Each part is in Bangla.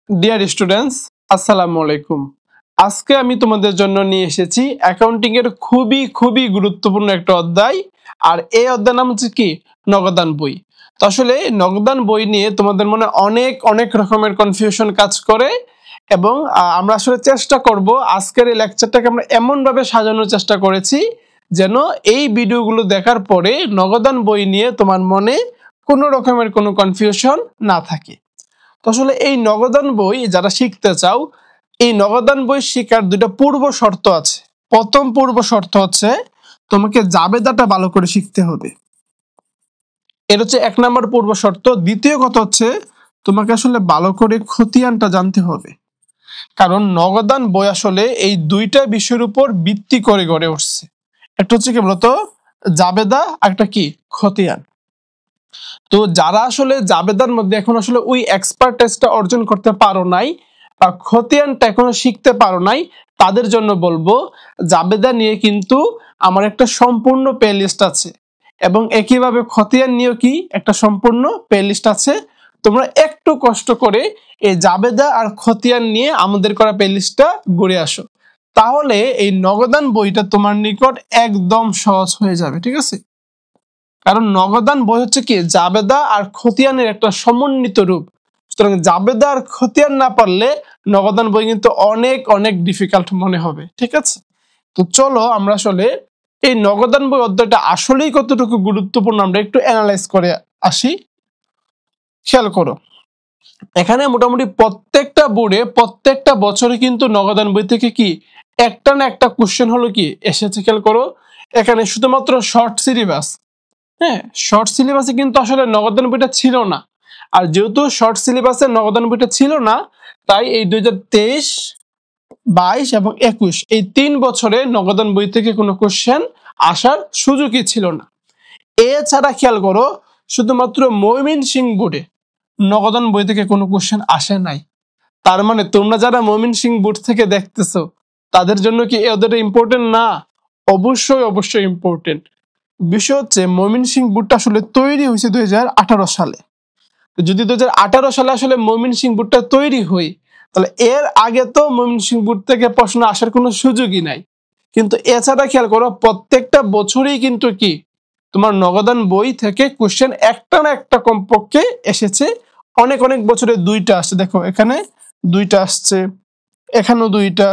ডিয়ার স্টুডেন্টস, আসসালামু আলাইকুম। আজকে আমি তোমাদের জন্য নিয়ে এসেছি অ্যাকাউন্টিং এর খুবই খুবই গুরুত্বপূর্ণ একটা অধ্যায়। আর এই অধ্যায়ের নাম হচ্ছে কি নগদান বই। তো আসলে নগদান বই নিয়ে তোমাদের মনে অনেক অনেক রকমের কনফিউশন কাজ করে এবং আমরা আসলে চেষ্টা করব আজকের এই লেকচারটাকে আমরা এমন ভাবে সাজানোর চেষ্টা করেছি যেন এই ভিডিওগুলো দেখার পরে নগদান বই নিয়ে তোমার মনে কোনো রকমের কোনো কনফিউশন না থাকে। তো আসলে এই নগদান বই যারা শিখতে চাও, এই নগদান বই শেখার দুটো পূর্ব শর্ত আছে। প্রথম পূর্ব শর্ত হচ্ছে তোমাকে জাবেদাটা ভালো করে শিখতে হবে। এটা হচ্ছে 1 নম্বর পূর্ব শর্ত। দ্বিতীয় কথা হচ্ছে তোমাকে আসলে ভালো করে খতিয়ানটা জানতে হবে। কারণ নগদান বই আসলে এই দুইটা বিষয়ের উপর ভিত্তি করে গড়ে উঠছে। একটা হচ্ছে কি বলতো জাবেদা, আর একটা কি খতিয়ান। তো যারা আসলে জাবেদার মধ্যে এখন আসলে ওই এক্সপার্টাইজটা অর্জন করতে পারো নাই বা খতিয়ানটা এখনো শিখতে পারো নাই, তাদের জন্য বলবো জাবেদা নিয়ে কিন্তু আমার একটা সম্পূর্ণ প্লে লিস্ট আছে এবং একইভাবে খতিয়ান নিয়েও কি একটা সম্পূর্ণ প্লে লিস্ট আছে। তোমরা একটু কষ্ট করে এই জাবেদা আর খতিয়ান নিয়ে আমাদের করা প্লে লিস্টটা ঘুরে আসো, তাহলে এই নগদান বইটা তোমার নিকট একদম সহজ হয়ে যাবে। ঠিক আছে? কারণ নগদান বই হচ্ছে কি জাবেদা আর খতিয়ানের একটা সমন্বিত রূপ। সুতরাং জাবেদা আর খতিয়ান না পারলে নগদান বই কিন্তু অনেক অনেক ডিফিকাল্ট মনে হবে। ঠিক আছে? তো চলো আমরা আসলে এই নগদান বই অধ্যায়টা আসলেই কতটুকু গুরুত্বপূর্ণ আমরা একটু অ্যানালাইজ করে আসি। খেয়াল করো, এখানে মোটামুটি প্রত্যেকটা বোর্ডে প্রত্যেকটা বছরে কিন্তু নগদান বই থেকে কি একটা না একটা কোশ্চেন হলো কি এসেছে। খেয়াল করো, এখানে শুধুমাত্র শর্ট সিলেবাস, হ্যাঁ, শর্ট সিলেবাসে কিন্তু আসলে নগদান বইটা ছিল না। আর যেহেতু শর্ট সিলেবাসে নগদান বইটা ছিল না, তাই এই 2023, 22 এবং 21 এই 3 বছরে নগদান বই থেকে কোনো কোশ্চেন আসার সুযোগই ছিল না। এছাড়া খেয়াল করো, শুধুমাত্র ময়মনসিংহ বোর্ডে নগদান বই থেকে কোনো কোশ্চেন আসে নাই। তার মানে তোমরা যারা ময়মনসিংহ বোর্ড থেকে দেখতেছো, তাদের জন্য কি এদের ইম্পর্টেন্ট না? অবশ্যই অবশ্যই ইম্পর্টেন্ট। বিষয় হচ্ছে ময়মনসিংহ বোর্ডটা আসলে তৈরি হয়েছে 2018 সালে। যদি 2018 সালে আসলে ময়মনসিংহ বোর্ডটা তৈরি হয়, তাহলে এর আগে তো ময়মনসিংহ বোর্ড থেকে প্রশ্ন আসার কোনো সুযোগই নাই। কিন্তু এছাড়া খেয়াল করো, প্রত্যেকটা বছরই কিন্তু কি তোমার নগদান বই থেকে কোশ্চেন একটা না একটা কমপক্ষে এসেছে। অনেক অনেক বছরে দুইটা আসছে, দেখো এখানে দুইটা আসছে, এখানেও দুইটা,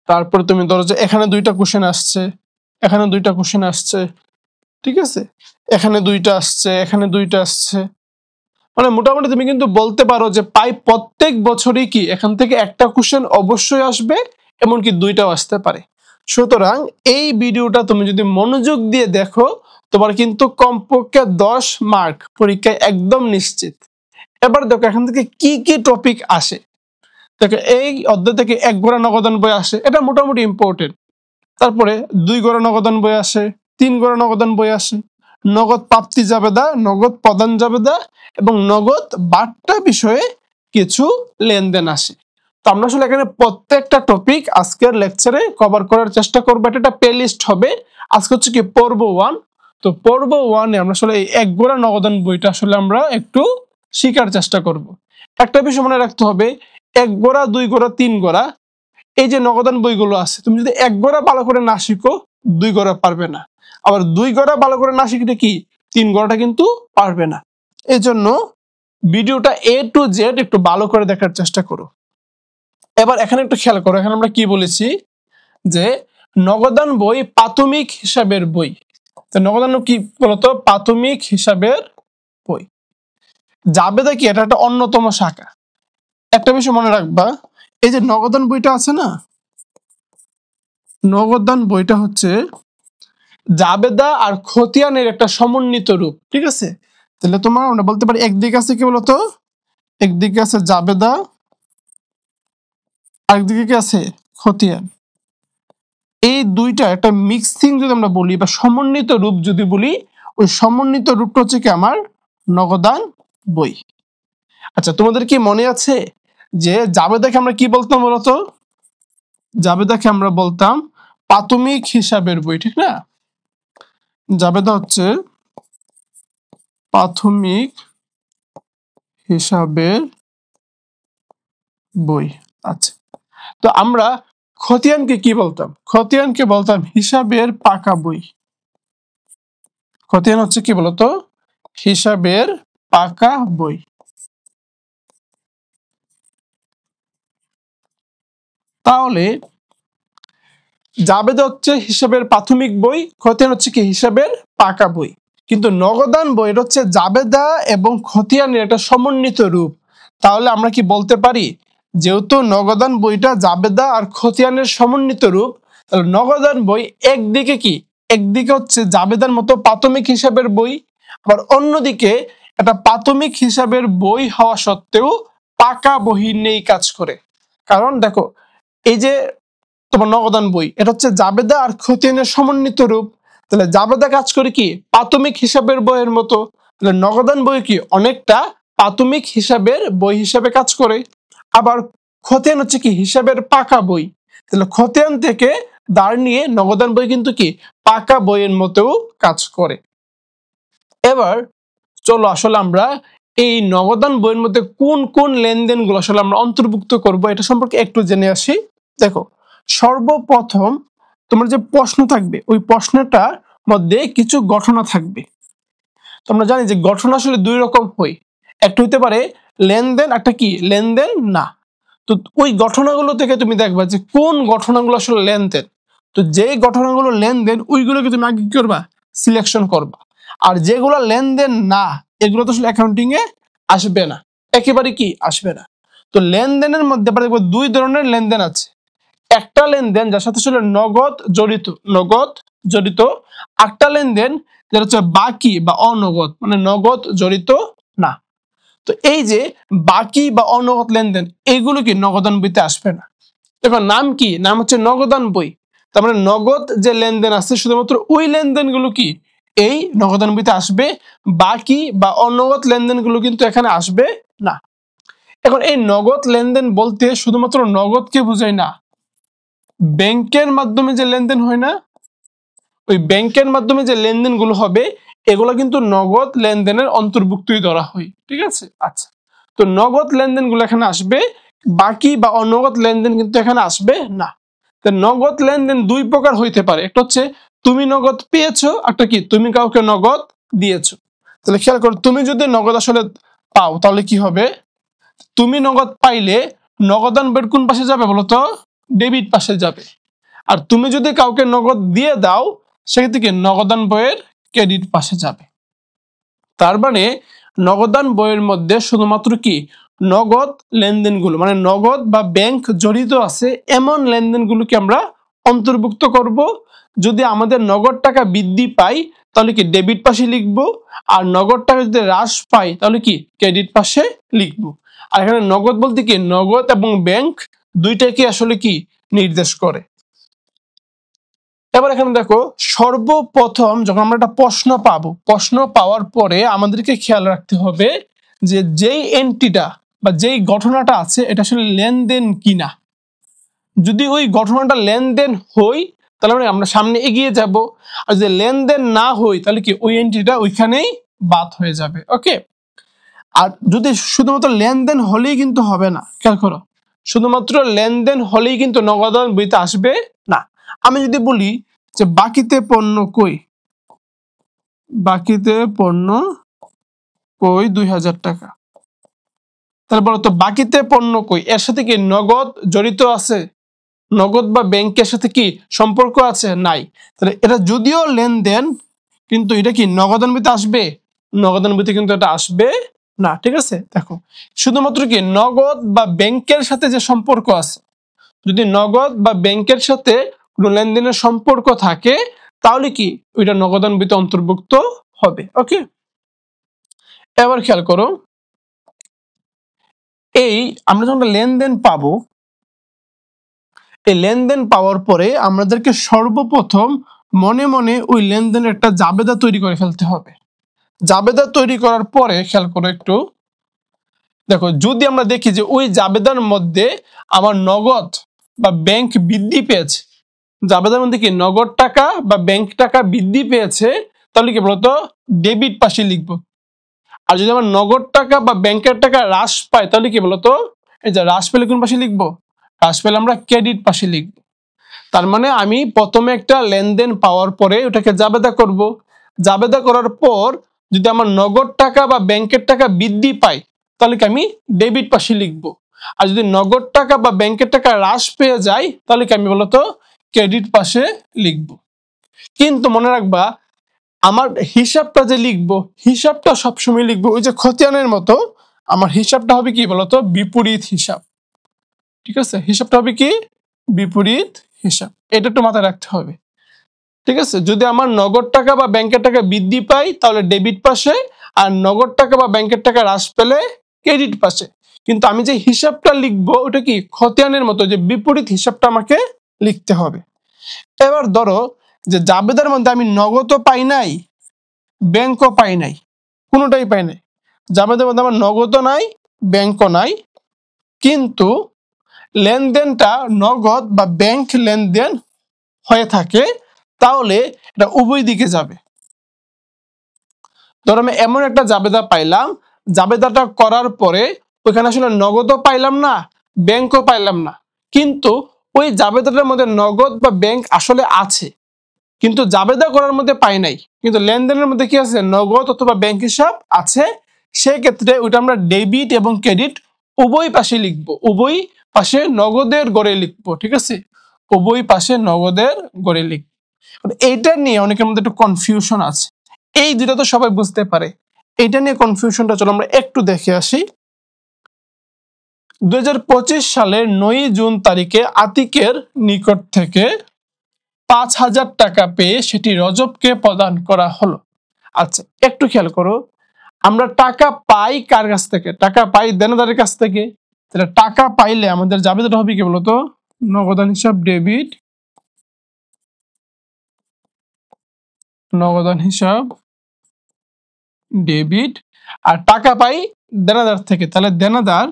তারপরে তুমি ধরো যে এখানে দুইটা কোশ্চেন আসছে, এখানে দুইটা কোশ্চেন আসছে। ঠিক আছে? এখানে দুইটা আসছে, এখানে দুইটা আসছে। মানে মোটামুটি তুমি কিন্তু বলতে পারো যে প্রায় প্রত্যেক বছরই কি এখান থেকে একটা কোশ্চেন অবশ্যই আসবে, এমনকি দুইটাও আসতে পারে। সুতরাং এই ভিডিওটা তুমি যদি মনোযোগ দিয়ে দেখো, তোমার কিন্তু কমপক্ষে 10 মার্ক পরীক্ষায় একদম নিশ্চিত। এবার দেখো এখান থেকে কি কি টপিক আসে। দেখো এই অধ্যায় থেকে 1 গড়া নগদান বই আসে, এটা মোটামুটি ইম্পর্টেন্ট। তারপরে 2 গড়া নগদান বই আসে, 3 গড়া নগদান বই আসে, নগদ প্রাপ্তি জাবেদা, নগদ প্রদান জাবেদা এবং নগদ বার্তা বিষয়ে কিছু লেনদেন আসে। তো আমরা আসলে এখানে প্রত্যেকটা টপিক আজকের লেকচারে কভার করার চেষ্টা করবো। এটা একটা প্লে লিস্ট হবে। আজকে হচ্ছে কি পর্ব 1। তো পর্ব 1 এ আমরা আসলে এই 1 গড়া নগদান বইটা আসলে আমরা একটু শিখার চেষ্টা করব। একটা বিষয় মনে রাখতে হবে, 1 গড়া, 2 গড়া, 3 গড়া এই যে নগদান বইগুলো আছে, তুমি যদি 1 গড়া ভালো করে না শিখো, 2 গড়া পারবে না। আবার 2 গড়া ভালো করে না শিখলে কি 3 গড়াটা কিন্তু পারবে না। এই জন্য ভিডিওটা A to Z একটু ভালো করে দেখার চেষ্টা করো। এবার এখানে একটু খেয়াল করো, এখানে আমরা কি বলেছি যে নগদান বই প্রাথমিক হিসাবের বই। তো নগদান কি বলতো? প্রাথমিক হিসাবের বই। জাবেদা কি এটা একটা অন্যতম শাখা। একটা বিষয় মনে রাখবা, এই যে নগদান বইটা আছে না, নগদান বইটা হচ্ছে জাবেদা আর খতিয়ানের একটা সমন্বিত রূপ। ঠিক আছে? তাহলে তোমার আমরা বলতে পারি একদিকে আছে কি বলতো, একদিকে আছে জাবেদা, আরেকদিকে কি আছে খতিয়ান। এই দুইটা একটা মিক্সিং যদি আমরা বলি বা সমন্বিত রূপ যদি বলি, ওই সমন্বিত রূপটা হচ্ছে কি আমার নগদান বই। আচ্ছা, তোমাদের কি মনে আছে যে জাবেদাকে আমরা কি বলতাম বলতো? জাবেদাকে আমরা বলতাম প্রাথমিক হিসাবের বই, ঠিক না? জাবেদা হচ্ছে প্রাথমিক হিসাবের বই। আচ্ছা, তো আমরা খতিয়ানকে কি বলতাম? খতিয়ানকে বলতাম হিসাবের পাকা বই। খতিয়ান হচ্ছে কি বলতো? হিসাবের পাকা বই। তাহলে জাবেদা হচ্ছে হিসাবের প্রাথমিক বই, খতিয়ান হচ্ছে কি হিসাবের পাকা বই। কিন্তু নগদান বই এটা হচ্ছে জাবেদা এবং খতিয়ানের একটা সমন্বিত রূপ। তাহলে আমরা কি বলতে পারি, যেহেতু নগদান বইটা জাবেদা আর খতিয়ানের সমন্বিত রূপ, তাহলে নগদান বই একদিকে কি, একদিকে হচ্ছে জাবেদার মতো প্রাথমিক হিসাবের বই, আবার অন্যদিকে একটা প্রাথমিক হিসাবের বই হওয়া সত্ত্বেও পাকা বহি নেই কাজ করে। কারণ দেখো, এই যে তোমার নগদান বই এটা হচ্ছে জাবেদা আর খতিয়ানের সমন্বিত রূপ। তাহলে জাবেদা কাজ করে কি প্রাথমিক হিসাবের বইয়ের মতো, তাহলে নগদান বই কি অনেকটা প্রাথমিক হিসাবের বই হিসাবে কাজ করে। আবার খতিয়ান হচ্ছে কি হিসাবের পাকা বই, তাহলে খতিয়ান থেকে দাঁড় নিয়ে নগদান বই কিন্তু কি পাকা বইয়ের মতেও কাজ করে। এবার চলো আসলে আমরা এই নগদান বইয়ের মধ্যে কোন কোন লেনদেনগুলো আসলে আমরা অন্তর্ভুক্ত করব এটা সম্পর্কে একটু জেনে আসি। দেখো, সর্বপ্রথম তোমার যে প্রশ্ন থাকবে ওই প্রশ্নটার মধ্যে কিছু ঘটনা থাকবে। তোমরা জানি যে ঘটনা আসলে দুই রকম হয়, একটা হইতে পারে লেনদেন, একটা কি লেনদেন না। তো ওই ঘটনাগুলো থেকে তুমি দেখবা যে কোন ঘটনাগুলো আসলে লেনদেন। তো যেই ঘটনাগুলো লেনদেন ওইগুলোকে তুমি আগে কি করবা, সিলেকশন করবা। আর যেগুলো লেনদেন না এগুলো তো আসলে অ্যাকাউন্টিং এ আসবে না, একেবারে কি আসবে না। তো লেনদেনের মধ্যে দেখবো দুই ধরনের লেনদেন আছে। একটা লেনদেন যার সাথে আসলে নগদ জড়িত, নগদ জড়িত। একটা লেনদেন যেটা হচ্ছে বাকি বা অনগদ, মানে নগদ জড়িত না। তো এই যে বাকি বা অনগদ লেনদেন এইগুলো কি নগদান বইতে আসবে না। এবার নাম কি, নাম হচ্ছে নগদান বই। তার মানে নগদ যে লেনদেন আছে শুধুমাত্র ওই লেনদেনগুলো কি এই নগদান বইতে আসবে, বাকি বা অনগদ লেনদেনগুলো কিন্তু এখানে আসবে না। এখন এই নগদ লেনদেন বলতে শুধুমাত্র নগদকে বোঝায় না, ব্যাংকের মাধ্যমে যে লেনদেন হয় না, ওই ব্যাংকের মাধ্যমে যে লেনদেনগুলো হবে এগুলো কিন্তু নগদ লেনদেনের অন্তর্ভুক্তই ধরা হয়। ঠিক আছে, আচ্ছা, তো নগদ লেনদেনগুলো এখানে আসবে, বাকি বা অনগদ লেনদেন কিন্তু এখানে আসবে না। তো নগদ লেনদেন দুই প্রকার হইতে পারে, একটা হচ্ছে তুমি নগদ পেয়েছো, একটা কি তুমি কাউকে নগদ দিয়েছো। তাহলে খেয়াল করো, তুমি যদি নগদ আসলে পাও তাহলে কি হবে, তুমি নগদ পাইলে নগদান বের কোন পাশে যাবে বলতো, ডেবিট পাশে যাবে। আর তুমি যদি কাউকে নগদ দিয়ে দাও সেক্ষেত্রে কি নগদান বইয়ের ক্রেডিট পাশে যাবে। তার মানে নগদান বইয়ের মধ্যে শুধুমাত্র কি নগদ লেনদেনগুলো, মানে নগদ বা ব্যাংক জড়িত আছে এমন লেনদেনগুলোকে আমরা অন্তর্ভুক্ত করব। যদি আমাদের নগদ টাকা বৃদ্ধি পাই তাহলে কি ডেবিট পাশে লিখবো, আর নগদ টাকা যদি হ্রাস পাই তাহলে কি ক্রেডিট পাশে লিখবো। আর এখানে নগদ বলতে কি নগদ এবং ব্যাংক দুইটাকে আসলে কি নির্দেশ করে। এবার এখানে দেখো, সর্বপ্রথম যখন আমরা একটা প্রশ্ন পাবো, প্রশ্ন পাওয়ার পরে আমাদেরকে খেয়াল রাখতে হবে যে যেই এন্ট্রিটা বা যেই ঘটনাটা আছে এটা আসলে লেনদেন কিনা। যদি ওই ঘটনাটা লেনদেন হই তাহলে আমরা সামনে এগিয়ে যাব, আর যদি লেনদেন না হই তাহলে কি ওই এন্ট্রিটা ওইখানেই বাদ হয়ে যাবে। ওকে, আর যদি শুধুমাত্র লেনদেন হলেই কিন্তু হবে না, খেয়াল করো, শুধুমাত্র লেনদেন হলেই কিন্তু নগদান বইতে আসবে না। আমি যদি বলি যে বাকিতে পণ্য কই, বাকিতে পণ্য কই 2000 টাকা, তাহলে বলো তো বাকিতে পণ্য কই এর সাথে কি নগদ জড়িত আছে, নগদ বা ব্যাংকের সাথে কি সম্পর্ক আছে, নাই। তাহলে এটা যদিও লেনদেন কিন্তু এটা কি নগদান বইতে আসবে, নগদান বইতে কিন্তু এটা আসবে না। ঠিক আছে, দেখো শুধুমাত্র কি নগদ বা ব্যাংকের সাথে যে সম্পর্ক আছে, যদি নগদ বা ব্যাংকের সাথে কোনো লেনদেনের সম্পর্ক থাকে তাহলে কি ওইটা নগদান বইতে অন্তর্ভুক্ত হবে। ওকে, এবার খেয়াল করো, এই আমরা যখন লেনদেন পাবো, এই লেনদেন পাওয়ার পরে আমাদেরকে সর্বপ্রথম মনে মনে ওই লেনদেনের একটা জাবেদা তৈরি করে ফেলতে হবে। জাবেদা তৈরি করার পরে খেয়াল করো একটু, দেখো যদি আমরা দেখি যে ওই জাবেদার মধ্যে আমার নগদ বা ব্যাংক বৃদ্ধি পেয়েছে, জাবেদার মধ্যে কি নগদ টাকা বা ব্যাংক টাকা বৃদ্ধি পেয়েছে তাহলে কি বলতো ডেবিট পাশে লিখবো। আর যদি আমার নগদ টাকা বা ব্যাংকের টাকা হ্রাস পায় তাহলে কি বলতো এই যে হ্রাস পেলে কোন পাশে লিখবো? হ্রাস পেলে আমরা ক্রেডিট পাশে লিখবো। তার মানে আমি প্রথমে একটা লেনদেন পাওয়ার পরে ওটাকে জাবেদা করব। জাবেদা করার পর যদি আমার নগদ টাকা বা ব্যাংকের টাকা বৃদ্ধি পায় তাহলে কি আমি ডেবিট পাশে লিখবো। আর যদি নগদ টাকা বা ব্যাংকের টাকা হ্রাস পেয়ে যায় তাহলে কি আমি বলতো ক্রেডিট পাশে লিখবো। কিন্তু মনে রাখবা আমার হিসাবটা যে লিখবো হিসাবটা সবসময় লিখবো ওই যে খতিয়ানের মতো। আমার হিসাবটা হবে কি বলতো বিপরীত হিসাব। ঠিক আছে, হিসাবটা হবে কি বিপরীত হিসাব। এটা একটু মাথায় রাখতে হবে। ঠিক আছে, যদি আমার নগদ টাকা বা ব্যাংকের টাকা বৃদ্ধি পায় তাহলে ডেবিট পাশে, আর নগদ টাকা বা ব্যাংকের টাকা হ্রাস পেলে ক্রেডিট পাশে। কিন্তু আমি যে হিসাবটা লিখবো ওটা কি খতিয়ানের মতো, যে বিপরীত হিসাবটা আমাকে লিখতে হবে। এবার ধরো যে জাবেদার মধ্যে আমি নগদও পাই নাই ব্যাংকও পাই নাই, কোনোটাই পাই নাই। জাবেদার মধ্যে আমার নগদও নাই ব্যাংকও নাই, কিন্তু লেনদেনটা নগদ বা ব্যাংক লেনদেন হয়ে থাকে, তাহলে এটা উভয় দিকে যাবে। ধরো আমি এমন একটা জাবেদা পাইলাম, জাবেদাটা করার পরে ওইখানে আসলে নগদও পাইলাম না ব্যাংকও পাইলাম না, কিন্তু ওই জাবেদাটার মধ্যে নগদ বা ব্যাংক আসলে আছে, কিন্তু জাবেদা করার মধ্যে পাই নাই, কিন্তু লেনদেনের মধ্যে কি আছে নগদ অথবা ব্যাংক হিসাব আছে। সেক্ষেত্রে ওইটা আমরা ডেবিট এবং ক্রেডিট উভয় পাশে লিখবো, উভয় পাশে নগদের গড়ে লিখবো। ঠিক আছে, উভয় পাশে নগদের গড়ে লিখবো। এইটা নিয়ে অনেকের মধ্যে একটু কনফিউশন আছে। এই দুটো তো সবাই বুঝতে পারে, এইটা নিয়ে কনফিউশনটা চলো আমরা একটু দেখে আসি। 2025 সালের 9 জুন তারিখে আতিকের নিকট থেকে 5,000 টাকা পেয়ে সেটি রজবকে প্রদান করা হলো। আচ্ছা একটু খেয়াল করো, আমরা টাকা পাই কার কাছ থেকে? টাকা পাই দেনাদারের কাছ থেকে। তাহলে টাকা পাইলে আমাদের জাবেদাটা হবে কি বলতো নগদান হিসাব ডেবিট, নগদান হিসাব ডেবিট। আর টাকা পাই দেনাদার থেকে, তাহলে দেনাদার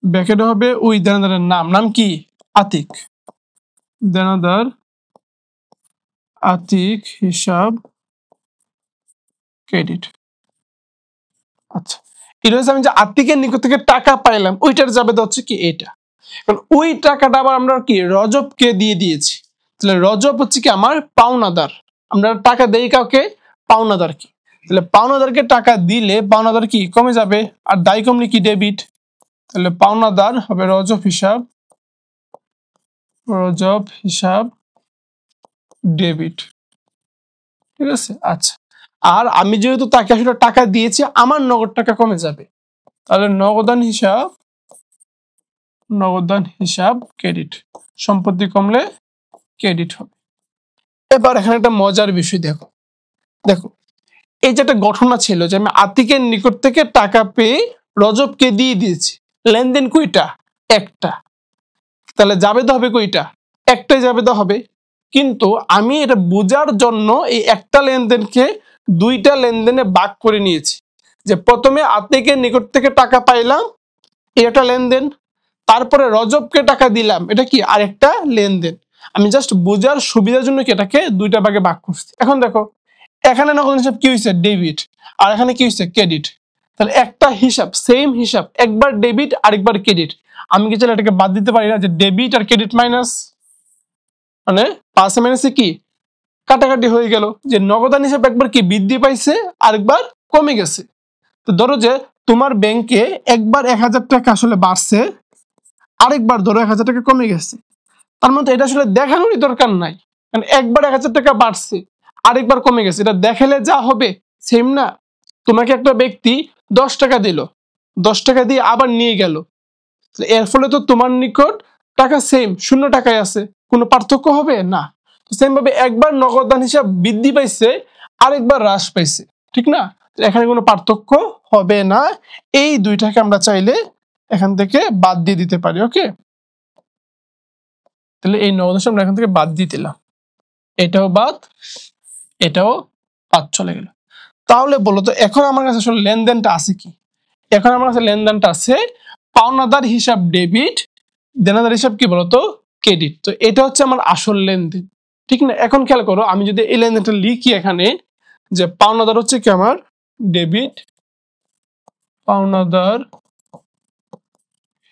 ব্র্যাকেটে হবে ওই দেনাদারের নাম, নাম কি আতিক, দেনাদার আতিক হিসাব ক্রেডিট। আচ্ছা এটা হচ্ছে আমি যে আতিকের নিকট থেকে টাকা পাইলাম ওইটার জাবেদা হচ্ছে কি এটা। কারণ ওই টাকাটা আবার আমরা কি রজবকে দিয়ে দিয়েছি, তাহলে রজব হচ্ছে কি আমার পাওনাদার। আমরা টাকা দেই কাউকে? পাওনাদারকে। তাহলে পাওনাদারকে টাকা দিলে পাওনাদার কি কমে যাবে, আর দায় কমলে কি ডেবিট। তাহলে পাওনাদার হবে রজব হিসাব, রজব হিসাব ডেবিট। ঠিক আছে, আচ্ছা আর আমি যেহেতু তাকে আসলে টাকা দিয়েছি আমার নগদ টাকা কমে যাবে, তাহলে নগদান হিসাব ক্রেডিট। সম্পত্তি কমলে ক্রেডিট হবে। এবার এখানে একটা মজার বিষয় দেখো, দেখো এই যে একটা ঘটনা ছিল যে আমি আতিকের নিকট থেকে টাকা পেয়ে রজবকে দিয়ে দিয়েছি, লেনদেন কয়টা? একটা। তাহলে জাবেদা হবে কয়টা? একটাই জাবেদা হবে। কিন্তু আমি এটা বোঝার জন্য এই একটা লেনদেনকে দুইটা লেনদেনে ভাগ করে নিয়েছি। যে প্রথমে আতিকের নিকট থেকে টাকা পাইলাম এই একটা লেনদেন, তারপরে রজবকে টাকা দিলাম এটা কি আরেকটা লেনদেন। আমি জাস্ট বোঝার সুবিধার জন্য কি এটাকে দুইটা ভাগে ভাগ করছি। এখন দেখো এখানে নগদ হিসাব কি হয়েছে ডেবিট, আর এখানে কি হয়েছে ক্রেডিট। তাহলে একটা হিসাব সেম হিসাব, একবার ডেবিট আরেকবার ক্রেডিট। আমি কি চাইলে এটাকে বাদ দিতে পারি না, যে ডেবিট আর ক্রেডিট মাইনাস, মানে পাশে মাইনাসে কি কাটাকাটি হয়ে গেল, যে নগদান হিসাব একবার কি বৃদ্ধি পাইছে আরেকবার কমে গেছে। তো ধরো যে তোমার ব্যাংকে একবার 1,000 টাকা আসলে বাড়ছে, আরেকবার ধরো 1,000 টাকা কমে গেছে। তার মধ্যে এটা আসলে দেখানোরই দরকার নাই, কারণ একবার 1,000 টাকা বাড়ছে আরেকবার কমে গেছে, এটা দেখালে যা হবে সেম না। তোমাকে একটা ব্যক্তি 10 টাকা দিল, 10 টাকা দিয়ে আবার নিয়ে গেল, এর ফলে তো তোমার নিকট টাকা সেম 0 টাকায় আছে, কোনো পার্থক্য হবে না। সেম ভাবে একবার নগদান হিসাব বৃদ্ধি পাইছে আরেকবার হ্রাস পাইছে, ঠিক না? এখানে কোনো পার্থক্য হবে না। এই দুইটাকে আমরা চাইলে এখান থেকে বাদ দিয়ে দিতে পারি। ওকে, তাহলে এই নগদ হিসাব আমরা এখান থেকে বাদ দিয়ে দিলাম, এটাও বাদ এটাও বাদ চলে গেল। তাহলে বলো তো এখন আমার কাছে আসলে লেনদেনটা আছে কি? এখন আমার কাছে লেনদেনটা আছে পাওনাদার হিসাব ডেবিট, দেনাদার হিসাব কি বলতো ক্রেডিট। তো এটা হচ্ছে আমার আসল লেনদেন, ঠিক না? এখন খেয়াল করো আমি যদি এই লেনদেনটা লিখি এখানে, যে পাওনাদার হচ্ছে কি আমার ডেবিট, পাওনাদার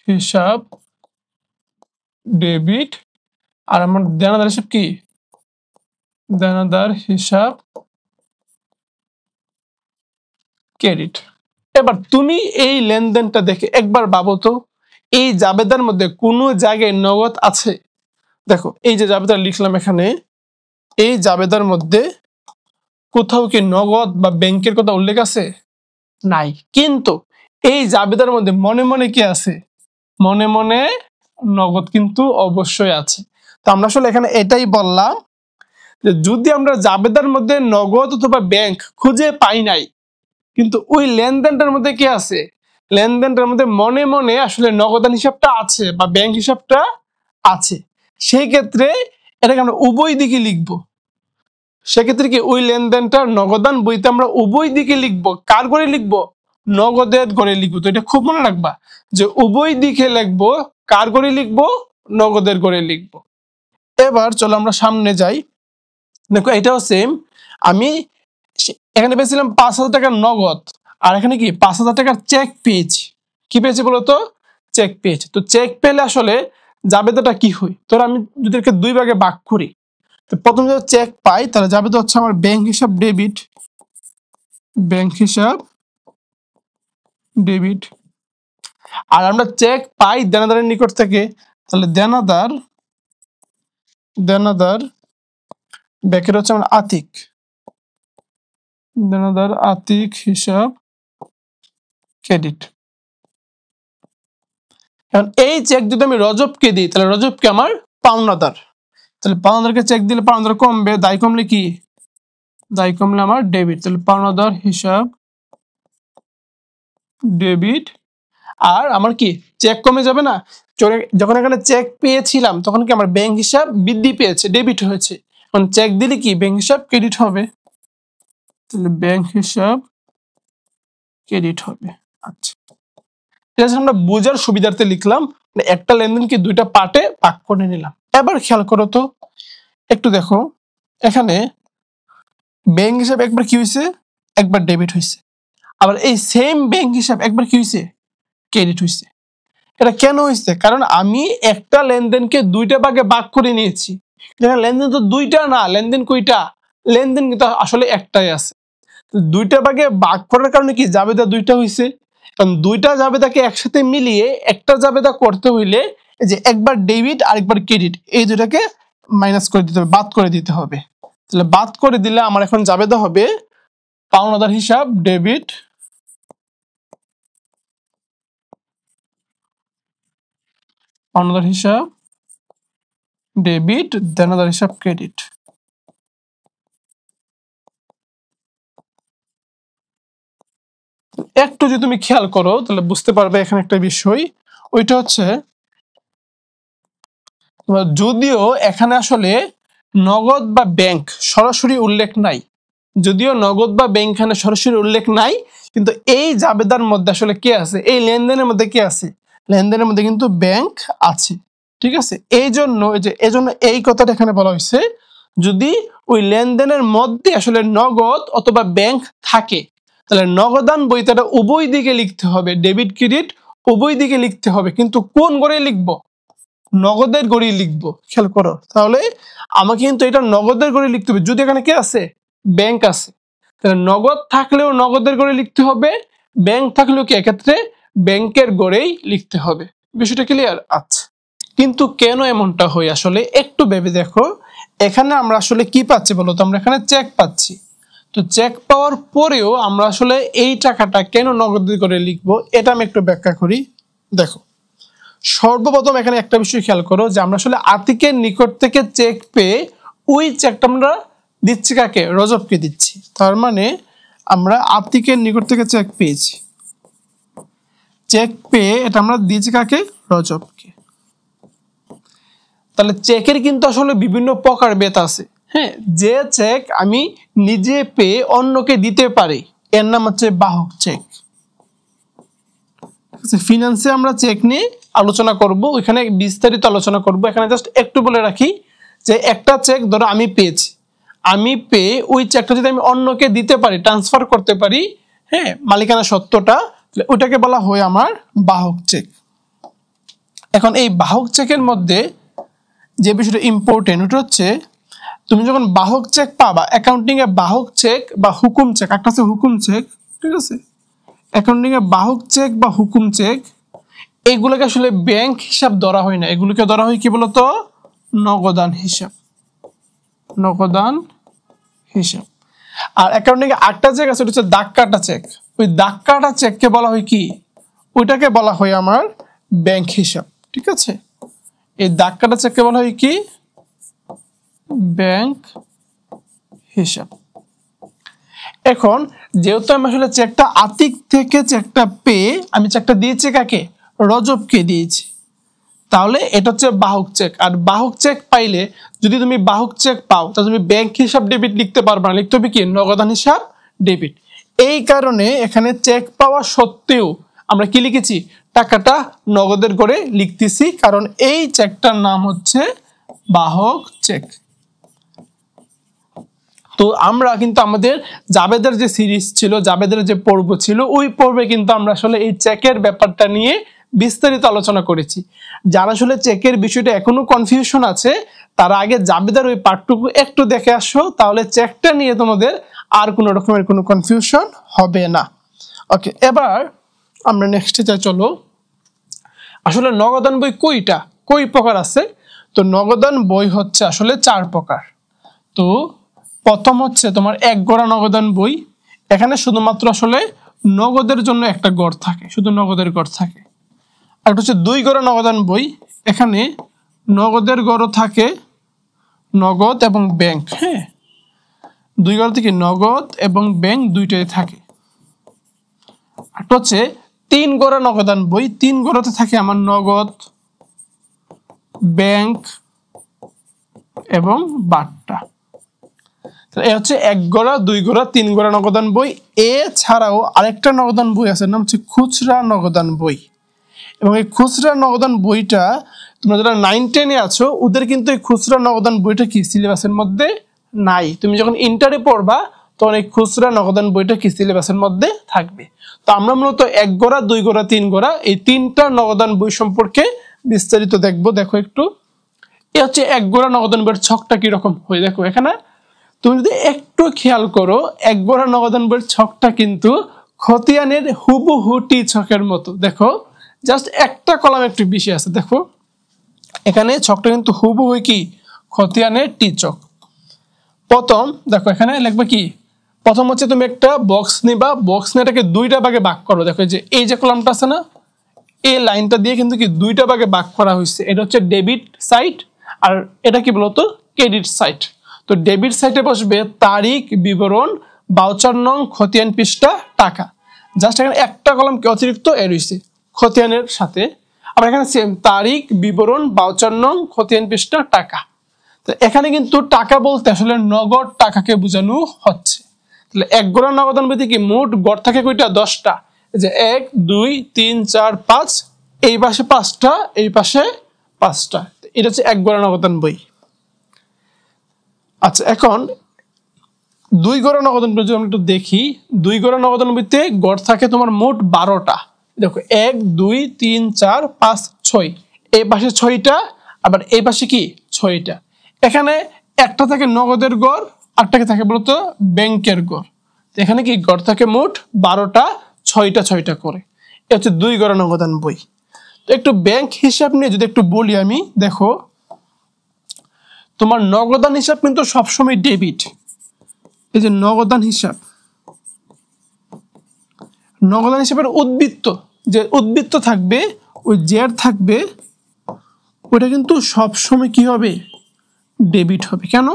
হিসাব ডেবিট, আর আমার দেনাদার হিসাব কি, দেনাদার হিসাব ক্রেডিট। এবার তুমি এই লেনদেনটা দেখে একবার ভাবো তো, এই জাবেদার মধ্যে কোনো জায়গায় নগদ আছে? দেখো এই যে জাবেদা লিখলাম এখানে, এই জাবেদার মধ্যে কোথাও কি নগদ বা ব্যাংকের কথা উল্লেখ আছে? নাই। কিন্তু এই জাবেদার মধ্যে মনে মনে কি আছে? মনে মনে নগদ কিন্তু অবশ্যই আছে। তো আমরা আসলে এখানে এটাই বললাম যে যদি আমরা জাবেদার মধ্যে নগদ অথবা ব্যাংক খুঁজে পাই নাই, কিন্তু ওই লেনদেনটার মধ্যে কি আছে, লেনদেনটার মধ্যে মনে মনে আসলে নগদান হিসাবটা আছে বা ব্যাংক হিসাবটা আছে, সেই ক্ষেত্রে এটাকে আমরা উভয় দিকে লিখবো। সেক্ষেত্রে কি ওই লেনদেনটা নগদান বইতে আমরা উভয় দিকে লিখবো। কার করে লিখবো? নগদের করে লিখবো। তো এটা খুব মনে রাখবা যে উভয় দিকে লিখবো। কার করে লিখবো? নগদের করে লিখবো। এবার চলো আমরা সামনে যাই। দেখো এটাও সেম, আমি এখানে পেয়েছিলাম 5,000 টাকার নগদ, আর এখানে কি 5,000 টাকার চেক পেয়েছি। কি পেয়েছি বলতো? চেক পেয়েছি। তো চেক পেলে আসলে জাবেদাটা কি হয়? তোর আমি যদি একে দুই ভাগে ভাগ করি, তো প্রথম যদি চেক পাই তাহলে জাবেদা হচ্ছে আমার ব্যাংক হিসাব ডেবিট, ব্যাংক হিসাব ডেবিট। আর আমরা চেক পাই দেনাদারের নিকট থেকে, তাহলে দেনাদার, দেনাদার ব্যাকের হচ্ছে আমার আতিক, দেনাদার আতিক হিসাব ক্রেডিট। এখন এই চেক যদি আমি রজবকে দিই তাহলে রজবকে আমার পাওনাদার, তাহলে পাওনাদারকে চেক দিলে পাওনাদার কমবে, দায় কমলে কি, দায় কমলে আমার ডেবিট, তাহলে পাওনাদার হিসাব ডেবিট। আর আমার কি চেক কমে যাবে না, যখন এখানে চেক পেয়েছিলাম তখন কি আমার ব্যাংক হিসাব বৃদ্ধি পেয়েছে, ডেবিট হয়েছে। এখন চেক দিলে কি ব্যাংক হিসাব ক্রেডিট হবে, তাহলে ব্যাংক হিসাব ক্রেডিট হবে। আচ্ছা, ঠিক আছে, আমরা বোঝার সুবিধার্থে লিখলাম, একটা লেনদেনকে দুইটা পার্টে ভাগ করে নিলাম। এবার খেয়াল করো তো, একটু দেখো এখানে ব্যাংক হিসাব একবার কি হয়েছে, একবার ডেবিট হয়েছে, আবার এই সেম ব্যাংক হিসাব একবার কি হয়েছে, ক্রেডিট হয়েছে। এটা কেন হয়েছে? কারণ আমি একটা লেনদেনকে দুইটা ভাগে ভাগ করে নিয়েছি। লেনদেন তো দুইটা না, লেনদেন কয়টা? লেনদেন কিন্তু আসলে একটাই আছে। দুইটা ভাগে ভাগ করার কারণে কি জাবেদা দুইটা হয়েছে। কারণ দুইটা জাবেদাকে একসাথে মিলিয়ে একটা জাবেদা করতে হইলে যে একবার ডেবিট আর একবার ক্রেডিট, এই দুটাকে মাইনাস করে দিতে হবে, বাদ করে দিতে হবে। তাহলে বাদ করে দিলে আমার এখন জাবেদা হবে পাওনাদার হিসাব ডেবিট, পাওনাদার হিসাব ডেবিট, দেনাদার হিসাব ক্রেডিট। একটু যদি তুমি খেয়াল করো তাহলে বুঝতে পারবে এখানে একটা বিষয়, ওইটা হচ্ছে যদিও এখানে আসলে নগদ বা ব্যাংক সরাসরি উল্লেখ নাই, যদিও নগদ বা ব্যাংক এখানে সরাসরি উল্লেখ নাই, কিন্তু এই জাবেদার মধ্যে আসলে কি আছে, এই লেনদেনের মধ্যে কি আছে, লেনদেনের মধ্যে কিন্তু ব্যাংক আছে। ঠিক আছে, এই জন্য এই কথাটা এখানে বলা হয়েছে, যদি ওই লেনদেনের মধ্যে আসলে নগদ অথবা ব্যাংক থাকে তাহলে নগদান বইটা উভয় দিকে লিখতে হবে, ডেবিট ক্রেডিট উভয় দিকে লিখতে হবে, কিন্তু কোন গড়ে লিখবো, নগদের গড়ি লিখবো। খেয়াল করো, তাহলে আমাকে কিন্তু এটা নগদের গড়ি লিখতে হবে। যদি এখানে কি আছে, ব্যাংক আছে, তাহলে নগদ থাকলেও নগদের গড়ে লিখতে হবে, ব্যাংক থাকলেও কি এক্ষেত্রে ব্যাংকের গড়েই লিখতে হবে। বিষয়টা ক্লিয়ার? আচ্ছা, কিন্তু কেন এমনটা হয় আসলে একটু ভেবে দেখো। এখানে আমরা আসলে কি পাচ্ছি বলতো, আমরা এখানে চেক পাচ্ছি। তো চেক পাওয়ার পরেও আমরা আসলে এই টাকাটা কেন নগদের করে লিখবো, এটা আমি একটু ব্যাখ্যা করি। দেখো, সর্বপ্রথম এখানে একটা বিষয় খেয়াল করো যে আমরা আসলে আতিকের নিকট থেকে চেক পেয়ে ওই চেকটা আমরা দিচ্ছি কাকে, রজবকে দিচ্ছি। তার মানে আমরা আতিকের নিকট থেকে চেক পেয়েছি, চেক পেয়ে এটা আমরা দিয়েছি কাকে, রজবকে। তাহলে চেকের কিন্তু আসলে বিভিন্ন প্রকার ভেদ আছে। হ্যাঁ, যে চেক আমি নিজে পেয়ে অন্যকে দিতে পারি এর নাম হচ্ছে বাহক চেক। ফিনান্সে আমরা চেক নিয়ে আলোচনা করব, ওইখানে বিস্তারিত আলোচনা করব। এখানে জাস্ট একটু বলে রাখি যে একটা চেক ধরো আমি পেয়েছি, আমি পেয়ে ওই চেকটা যদি আমি অন্যকে দিতে পারি, ট্রান্সফার করতে পারি, হ্যাঁ, মালিকানা সত্ত্বটা, ওইটাকে বলা হয় আমার বাহক চেক। এখন এই বাহক চেকের মধ্যে যে বিষয়টা ইম্পর্টেন্ট ওটা হচ্ছে তুমি যখন বাহক চেক পাবা, অ্যাকাউন্টিং এ বাহক চেক বা হুকুম চেক, একটা আছে হুকুম চেক, ঠিক আছে, অ্যাকাউন্টিং এ বাহক চেক বা হুকুম চেক, এইগুলোকে আসলে ব্যাংক হিসাব ধরা হয় না, এগুলোকে ধরা হয় কি বলতো, নগদান হিসাব, নগদান হিসাব। আর অ্যাকাউন্টিং এ আটটা চেক আছে, ওটা হচ্ছে দাগ কাটা চেক, ওই দাগ কাটা চেককে বলা হয় কি, ওইটাকে বলা হয় আমার ব্যাংক হিসাব, ঠিক আছে। এই দাগ কাটা চেককে বলা হয় কি, ব্যাংক হিসাব। এখন যেহেতু আমি আসলে চেকটা আতিক থেকে চেকটা পেয়ে আমি চেকটা দিয়েছি কাকে, রজবকে দিয়েছি, তাহলে এটা হচ্ছে বাহক চেক। আর বাহক চেক পাইলে যদি তুমি বাহক চেক পাও তাহলে তুমি ব্যাংক হিসাব ডেবিট লিখতে পারবে না, লিখতে হবে কি, নগদান হিসাব ডেবিট। এই কারণে এখানে চেক পাওয়া সত্ত্বেও আমরা কি লিখেছি, টাকাটা নগদের করে লিখতেছি, কারণ এই চেকটার নাম হচ্ছে বাহক চেক। তো আমরা কিন্তু আমাদের জাবেদের যে সিরিজ ছিল, জাবেদের যে পর্ব ছিল, ওই পর্বে কিন্তু আমরা আসলে এই চেকের ব্যাপারটা নিয়ে বিস্তারিত আলোচনা করেছি। যারা আসলে চেকের বিষয়টা এখনো কনফিউশন আছে তারা আগে জাবেদের ওই পার্টটুকু একটু দেখে আসো, তাহলে চেকটা নিয়ে তোমাদের আর কোনো রকমের কোনো কনফিউশন হবে না। ওকে, এবার আমরা নেক্সটে যাই, চলো। আসলে নগদান বই কই প্রকার আছে? তো নগদান বই হচ্ছে আসলে 4 প্রকার। তো প্রথম হচ্ছে তোমার 1 গড়া নগদান বই, এখানে শুধুমাত্র আসলে নগদের জন্য একটা গড় থাকে, শুধু নগদের গড় থাকে। আর একটা হচ্ছে 2 গড়া নগদান বই, এখানে নগদের গড়ও থাকে, নগদ এবং ব্যাংক, হ্যাঁ 2 গড় থেকে নগদ এবং ব্যাংক দুইটাই থাকে। আর হচ্ছে 3 গড়া নগদান বই, 3 গড়াতে থাকে আমার নগদ, ব্যাংক এবং বাট্টা। এই হচ্ছে 1 গড়া, 2 গড়া, 3 গড়া নগদান বই। এছাড়াও আরেকটা নগদান বই আছে, নাম হচ্ছে খুচরা নগদান বই। এবং এই খুচরা নগদান বইটা তোমরা যারা 9-10 এ আছো ওদের কিন্তু এই খুচরা নগদান বইটা কি সিলেবাসের মধ্যে নাই। তুমি যখন ইন্টারে পড়বা তখন এই খুচরা নগদান বইটা কি সিলেবাসের মধ্যে থাকবে। তো আমরা মূলত 1 গড়া, 2 গড়া, 3 গড়া এই 3টা নগদান বই সম্পর্কে বিস্তারিত দেখবো। দেখো একটু, এই হচ্ছে 1 গড়া নগদান বইয়ের ছকটা কিরকম হয়। দেখো এখানে তুমি যদি একটু খেয়াল করো, 1 গড়া নগদান বইয়ের ছকটা কিন্তু খতিয়ানের হুবহু টি ছকের মতো। দেখো জাস্ট একটা কলাম একটু বেশি আছে, দেখো এখানে ছকটা কিন্তু হুবহু কি খতিয়ানের টি ছক। প্রথম দেখো এখানে লিখবে কি, প্রথম হচ্ছে তুমি একটা বক্স নিবা, বক্স নিয়ে এটাকে 2টা ভাগে ভাগ করো। দেখো যে এই যে কলামটা আছে না, এই লাইনটা দিয়ে কিন্তু কি 2টা ভাগে ভাগ করা হয়েছে। এটা হচ্ছে ডেবিট সাইড আর এটা কি বলতো, ক্রেডিট সাইড। তো ডেবিট সাইডে বসবে তারিখ, বিবরণ, ভাউচার নং, খতিয়ান পৃষ্ঠা, টাকা। জাস্ট এখানে একটা কলাম কি অতিরিক্ত এর হইছে খতিয়ানের সাথে। আবার এখানে সেম তারিখ, বিবরণ, ভাউচার নং, খতিয়ান পৃষ্ঠা, টাকা। তো এখানে কিন্তু টাকা বলতে আসলে নগদ টাকাকে বোঝানো হচ্ছে। তাহলে 1 গড়া নগদান বইতে কি মোট গড় থাকে কয়টা, 10টা। যে 1 2 3 4 5, এই পাশে 5টা, এই পাশে 5টা। এটা হচ্ছে 1 গড়া নগদান বই। আচ্ছা, এখন 2 গড়া নগদান বই যদি আমরা একটু দেখি, 2 গড়া নগদান বইতে গড় থাকে তোমার মোট 12টা। দেখো 1 2 3 4 5 6, এই পাশে 6টা, আবার এই পাশে কি 6টা। এখানে একটা থাকে নগদের গড়, আরটাকে থাকে বলতো ব্যাংকের গড়। এখানে কি গড় থাকে মোট 12টা, 6টা করে। এটা হচ্ছে 2 গড়া নগদান বই। তো একটু ব্যাংক হিসাব নিয়ে যদি একটু বলি আমি, দেখো তোমার নগদান হিসাব কিন্তু সবসময় ডেবিট। এই যে নগদান হিসাব, নগদান হিসাবের উদ্বৃত্ত, যে উদ্বৃত্ত থাকবে ওই জের থাকবে, ওটা কিন্তু সবসময় কি হবে, ডেবিট হবে। কেন?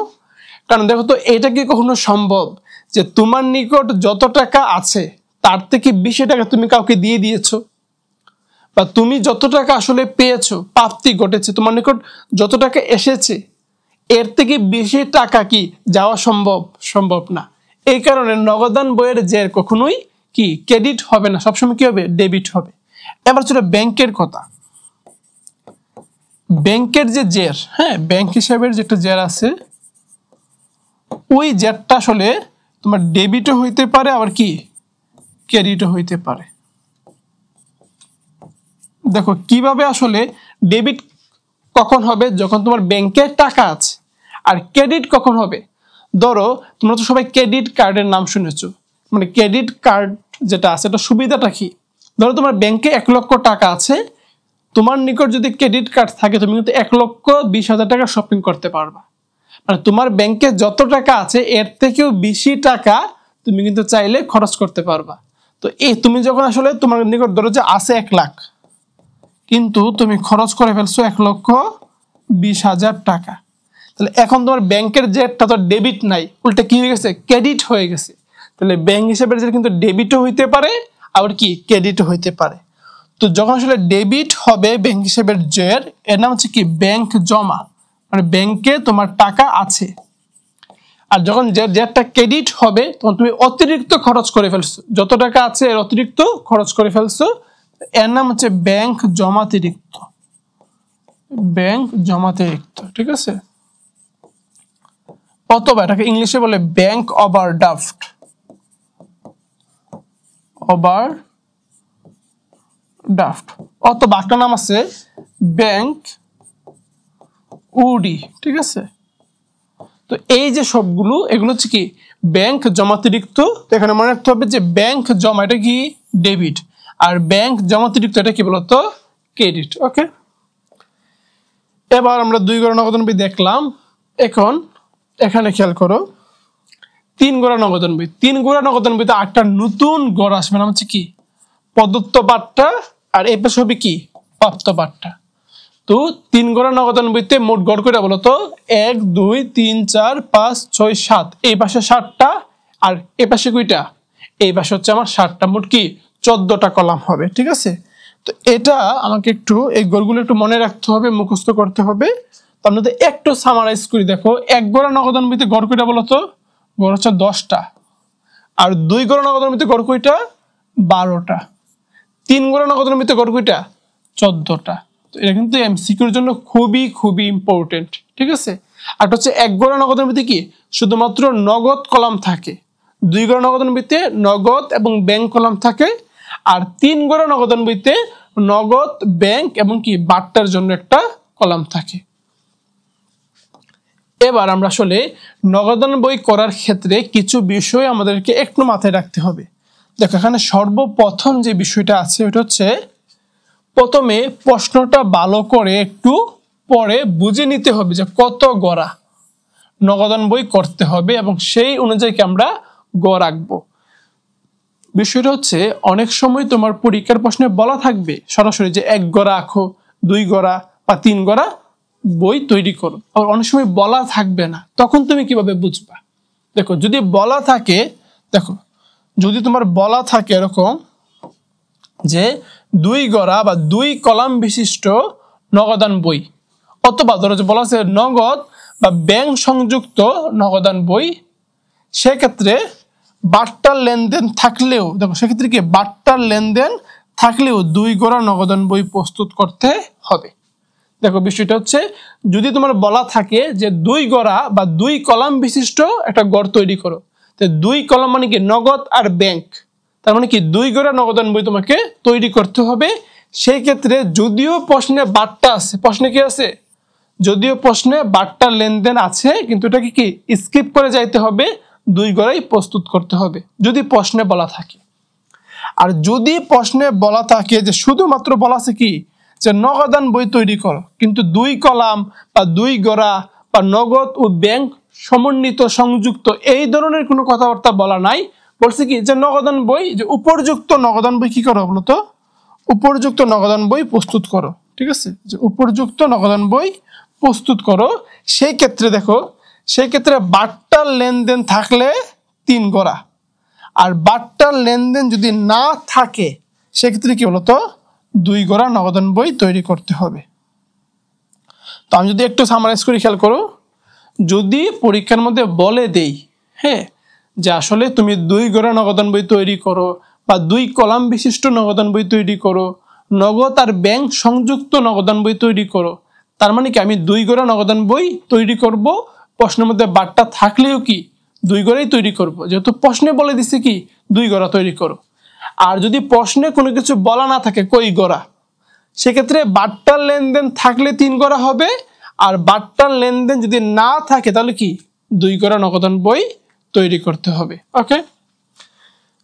কারণ দেখো তো এটা কি কখনো সম্ভব যে তোমার নিকট যত টাকা আছে তার থেকে বেশি টাকা তুমি কাউকে দিয়ে দিয়েছো, বা তুমি যত টাকা আসলে পেয়েছো, প্রাপ্তি ঘটেছে, তোমার নিকট যত টাকা এসেছে এর থেকে বেশি টাকা কি যাওয়া সম্ভব না। এই কারণে নগদান বইয়ের জের কখনোই কি ক্রেডিট হবে না, সবসময় কি হবে, ডেবিট হবে। এবার ছিল ব্যাংকের কথা। ব্যাংকের যে জের, হ্যাঁ ব্যাংক হিসাবের যেটা জের আছে, ওই জেরটা আসলে তোমার ডেবিটও হইতে পারে, আবার কি ক্রেডিটও হইতে পারে। দেখো কিভাবে আসলে ডেবিট কখন হবে? যখন তোমার ব্যাংকে টাকা আছে। আর ক্রেডিট কখন হবে? ধরো তোমরা তো সবাই ক্রেডিট কার্ডের নাম শুনেছো, মানে ক্রেডিট কার্ড যেটা আছে এটা সুবিধাটা কি? ধরো তোমার ব্যাংকে 1 লক্ষ টাকা আছে, তোমার নিকট যদি ক্রেডিট কার্ড থাকে তুমি কিন্তু 1,20,000 টাকা শপিং করতে পারবা। মানে তোমার ব্যাংকে যত টাকা আছে এর থেকেও বেশি টাকা তুমি কিন্তু চাইলে খরচ করতে পারবা। তো এই তুমি যখন আসলে তোমার নিকট ধরো যে আছে 1 লাখ, কিন্তু তুমি খরচ করে ফেলছো 1,20,000 টাকা, তাহলে এখন তোমার ব্যাংকের জেটটা তো ডেবিট নাই, উল্টা কি হয়ে গেছে? ক্রেডিট হয়ে গেছে। তাহলে ব্যাংক হিসেবে কিন্তু ডেবিটও হইতে পারে আবার কি ক্রেডিটও হইতে পারে। তো যখন আসলে ডেবিট হবে ব্যাংক হিসেবের জের, এর নাম হচ্ছে কি ব্যাংক জমা, মানে ব্যাংকে তোমার টাকা আছে। আর যখন জেরটা ক্রেডিট হবে তখন তুমি অতিরিক্ত খরচ করে ফেলছো, যত টাকা আছে এর অতিরিক্ত খরচ করে ফেলছো, এর নাম হচ্ছে ব্যাংক জমাতিরিক্ত, ব্যাংক জমাতিরিক্ত, ঠিক আছে? অথবা এটাকে ইংলিশে বলে ব্যাংক ওভারড্রাফট, ওভারড্রাফট। অথবা একটা নাম আছে ব্যাংক উডি, ঠিক আছে? তো এই যে সবগুলো এগুলো হচ্ছে কি ব্যাংক জমাতিরিক্ত। এখানে মনে রাখতে হবে যে ব্যাংক জমা এটা কি ডেবিট, আর ব্যাংক জমাতিরিক্ত এটা কি বলতো ক্রেডিট। ওকে, এবার আমরা 2 গড়া নগদান বই দেখলাম। এখন এখানে খেয়াল করো 3 গড়া নগদান বই। 3 গড়া নগদান বইতে 8টা নতুন গড় আসবে, নাম হচ্ছে কি প্রদত্ত বাট্টা, আর এই পাশে হবে কি প্রাপ্ত বাট্টা। তো 3 গড়া নগদান বইতে মোট গড় কয়টা বলতো? 1 2 3 4 5 6 7, এই পাশে 7টা আর এই পাশে কয়টা? এই পাশে হচ্ছে আমার 7টা, মোট কি 14টা কলাম হবে, ঠিক আছে? তো এটা আমাকে একটু এই গড়গুলো একটু মনে রাখতে হবে, মুখস্থ করতে হবে। তো আমরা একটু সামারাইজ করি। দেখো 1 গড়া নগদান বইতে গড় কয়টা বলতো? গড় হচ্ছে 10টা। আর 2 গড়া নগদান বইতে গড় কয়টা? 12টা। 3 গড়া নগদান বইতে গড় কয়টা? 14টা। তো এটা কিন্তু এমসিকিউর জন্য খুবই খুবই ইম্পর্টেন্ট, ঠিক আছে? আর হচ্ছে 1 গড়া নগদান বইতে কি শুধুমাত্র নগদ কলাম থাকে, 2 গড়া নগদান বইতে নগদ এবং ব্যাংক কলাম থাকে, আর 3 গড়া নগদান বইতে নগদ, ব্যাংক এবং কি বাট্টার জন্য একটা কলাম থাকে। এবার আমরা আসলে নগদান বই করার ক্ষেত্রে কিছু বিষয় আমাদেরকে একটু মাথায় রাখতে হবে। দেখো এখানে সর্বপ্রথম যে বিষয়টা আছে ওটা হচ্ছে প্রথমে প্রশ্নটা ভালো করে একটু পরে বুঝে নিতে হবে যে কত গড়া নগদান বই করতে হবে এবং সেই অনুযায়ী আমরা গড় রাখবো। বিষয়টা হচ্ছে অনেক সময় তোমার পরীক্ষার প্রশ্নে বলা থাকবে সরাসরি যে 1 গড়া আঁকো, 2 গড়া বা 3 গড়া বই তৈরি করো, আর অনেক সময় বলা থাকবে না, তখন তুমি কিভাবে বুঝবা? দেখো যদি বলা থাকে, দেখো যদি তোমার বলা থাকে এরকম যে 2 গড়া বা 2 কলাম বিশিষ্ট নগদান বই, অথবা ধরো যে বলা আছে নগদ বা ব্যাংক সংযুক্ত নগদান বই, সেক্ষেত্রে বাট্টার লেনদেন থাকলেও, দেখো সেক্ষেত্রে কি বাট্টার লেনদেন থাকলেও 2 গড়া নগদান বই প্রস্তুত করতে হবে। দেখো বিষয়টা হচ্ছে যদি তোমার বলা থাকে যে 2 গড়া বা 2 কলাম বিশিষ্ট একটা গড় তৈরি করো, তো 2 কলাম মানে কি নগদ আর ব্যাংক, তার মানে কি 2 গড়া নগদান বই তোমাকে তৈরি করতে হবে। সেই ক্ষেত্রে যদিও প্রশ্নে বাট্টা আছে, প্রশ্নে কি আছে? যদিও প্রশ্নে বাট্টার লেনদেন আছে, কিন্তু এটাকে কি স্কিপ করে যাইতে হবে, 2 গড়াই প্রস্তুত করতে হবে যদি প্রশ্নে বলা থাকে। আর যদি প্রশ্নে বলা থাকে যে শুধুমাত্র বলা আছে কি যে নগদান বই তৈরি করো, কিন্তু 2 কলাম বা 2 গড়া বা নগদ ও ব্যাংক সমন্বিত সংযুক্ত এই ধরনের কোনো কথাবার্তা বলা নাই, বলছে কি যে নগদান বই, যে উপযুক্ত নগদান বই কি করো বলতো? উপযুক্ত নগদান বই প্রস্তুত করো, ঠিক আছে? যে উপযুক্ত নগদান বই প্রস্তুত করো। সেই ক্ষেত্রে দেখো, সেই ক্ষেত্রে বাট্টার লেনদেন থাকলে 3 গড়া, আর বাট্টার লেনদেন যদি না থাকে সেক্ষেত্রে কি বলতো 2 গড়া নগদান বই তৈরি করতে হবে। তো আমি যদি একটু সামারাইজ করি, খেয়াল করো, যদি পরীক্ষার মধ্যে বলে দেই হ্যাঁ যে আসলে তুমি 2 গড়া নগদান বই তৈরি করো বা 2 কলাম বিশিষ্ট নগদান বই তৈরি করো, নগদ আর ব্যাংক সংযুক্ত নগদান বই তৈরি করো, তার মানে কি আমি 2 গড়া নগদান বই তৈরি করব, প্রশ্নের মধ্যে বাট্টা থাকলেও কি 2 গড়াই তৈরি করব, যেহেতু প্রশ্নে বলে দিছে কি 2 গড়া তৈরি করো। আর যদি প্রশ্নে কোনো কিছু বলা না থাকে কই গড়া, সেক্ষেত্রে বাট্টার লেনদেন থাকলে 3 করা হবে, আর বাট্টার লেনদেন যদি না থাকে তাহলে কি 2 করা নগদান বই তৈরি করতে হবে। ওকে,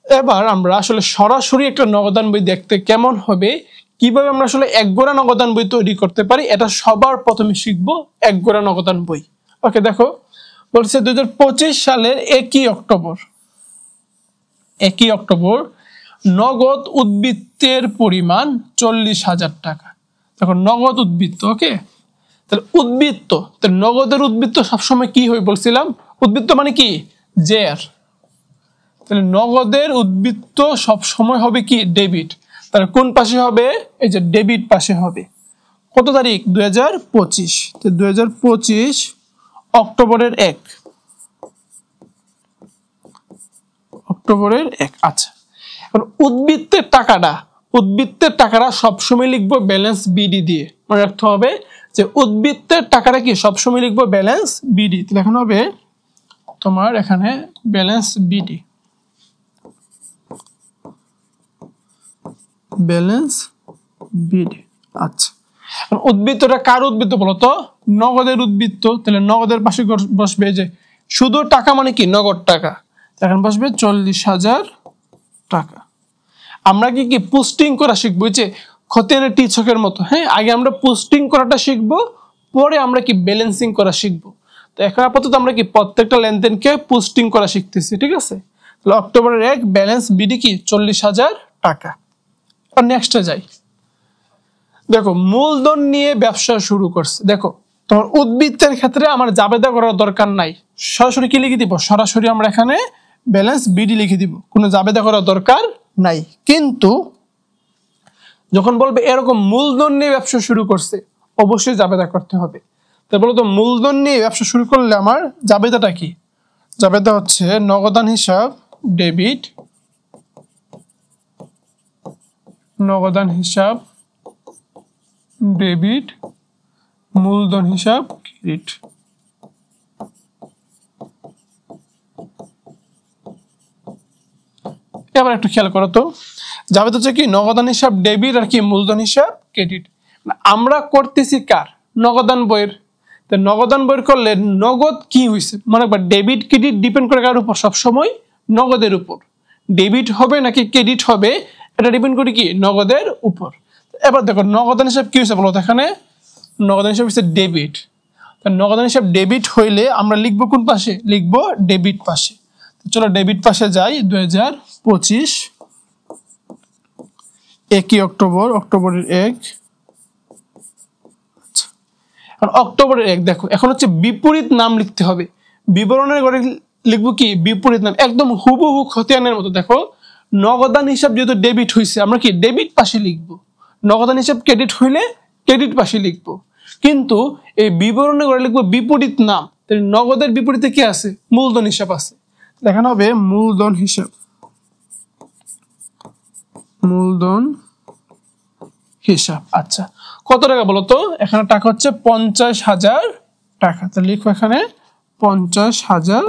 এবার আমরা আসলে সরাসরি একটা নগদান বই দেখতে কেমন হবে, কিভাবে আমরা আসলে 1 গোড়া নগদান বই তৈরি করতে পারি, এটা সবার প্রথমে শিখবো 1 গোড়া নগদান বই। ওকে, দেখো বলছে 2025 সালের 1 অক্টোবর নগদ উদ্বৃত্তের পরিমাণ 40,000 টাকা। দেখো নগদ উদ্বৃত্ত, ওকে, তাহলে উদ্বৃত্ত, তাহলে নগদের উদ্বৃত্ত সবসময় কি হয় বলছিলাম, উদ্বৃত্ত মানে কি জের, তাহলে নগদের উদ্বৃত্ত সব সময় হবে কি ডেবিট। তাহলে কোন পাশে হবে, এই যে ডেবিট পাশে হবে। কত তারিখ 2025, তো 2025 অক্টোবরের 1, আচ্ছা। এখন উদ্বৃত্তের টাকাটা সবসময় লিখবো ব্যালেন্স বিডি দিয়ে, মনে রাখতে হবে যে উদ্বৃত্তের টাকাটা কি সবসময় লিখবো ব্যালেন্স বিডি। তাহলে এখন হবে তোমার এখানে ব্যালেন্স বিডি, আচ্ছা। উদ্বৃত্তটা কার উদ্বৃত্ত বলতো, নগদের উদ্বৃত্ত, তাহলে নগদের পাশে বসবে যে শুধু টাকা মানে কি নগদ টাকা, এখন বসবে 40,000 টাকা। আমরা কি পোস্টিং করা শিখবো, যে খতিয়ানের টিচকের মতো, হ্যাঁ, আগে আমরা পোস্টিং করাটা শিখবো, পরে আমরা কি ব্যালেন্সিং করা শিখবো। তো এখন আপাতত আমরা কি প্রত্যেকটা লেনদেনকে পোস্টিং করা শিখতেছি, ঠিক আছে। তাহলে অক্টোবরের 1 ব্যালেন্স বিডি কি 40,000 টাকা। আর নেক্সটে যাই, দেখো মূলধন নিয়ে ব্যবসা শুরু করছে। দেখো তোমার উদ্বৃত্তের ক্ষেত্রে আমার জাবেদা করার দরকার নাই, সরাসরি কি লিখে দিব, সরাসরি আমরা এখানে ব্যালেন্স বিডি লিখে দিব, কোনো জাবেদা করার দরকার নাই। কিন্তু যখন বলবে এরকম মূলধন নিয়ে ব্যবসা শুরু করছে, অবশ্যই জাবেদা করতে হবে। তাই বলতো মূলধন নিয়ে ব্যবসা শুরু করলে আমার জাবেদাটা কি, জাবেদা হচ্ছে নগদান হিসাব ডেবিট, নগদান হিসাব ডেবিট, মূলধন হিসাব ক্রেডিট। এবার একটু খেয়াল করো তো, যাবে তো হচ্ছে কি নগদান হিসাব ডেবিট আর কি মূলধন হিসাব ক্রেডিট। আমরা করতেছি কার, নগদান বইয়ের। তো নগদান বইয়ের করলে নগদ কি হয়েছে, মানে ডেবিট ক্রেডিট ডিপেন্ড করে কার উপর, সবসময় নগদের উপর। ডেবিট হবে নাকি ক্রেডিট হবে এটা ডিপেন্ড করে কি নগদের উপর। এবার দেখো নগদান হিসাব কি হয়েছে বলো, এখানে নগদান হিসাব হচ্ছে ডেবিট। নগদান হিসাব ডেবিট হইলে আমরা লিখবো কোন পাশে, লিখবো ডেবিট পাশে। চলো ডেবিট পাশে যাই। 2025 1 অক্টোবর, অক্টোবরের 1, অক্টোবরের 1 দেখো এখন হচ্ছে বিপরীত নাম লিখতে হবে, বিবরণের ঘরে লিখবো কি বিপরীত নাম, একদম হুবহু খতিয়ানের মতো। দেখো নগদান হিসাব যেহেতু ডেবিট হয়েছে আমরা কি ডেবিট পাশে লিখবো, নগদান হিসাব ক্রেডিট হইলে ক্রেডিট পাশে লিখবো, কিন্তু এই বিবরণের ঘরে লিখবো বিপরীত নাম। নগদের বিপরীতে কি আছে, মূলধন হিসাব আছে, দেখানো হবে মূলধন হিসাব, মূলধন হিসাব। আচ্ছা কত টাকা বলতো, এখানে টাকা হচ্ছে 50,000 টাকা, তাহলে লিখো এখানে 50,000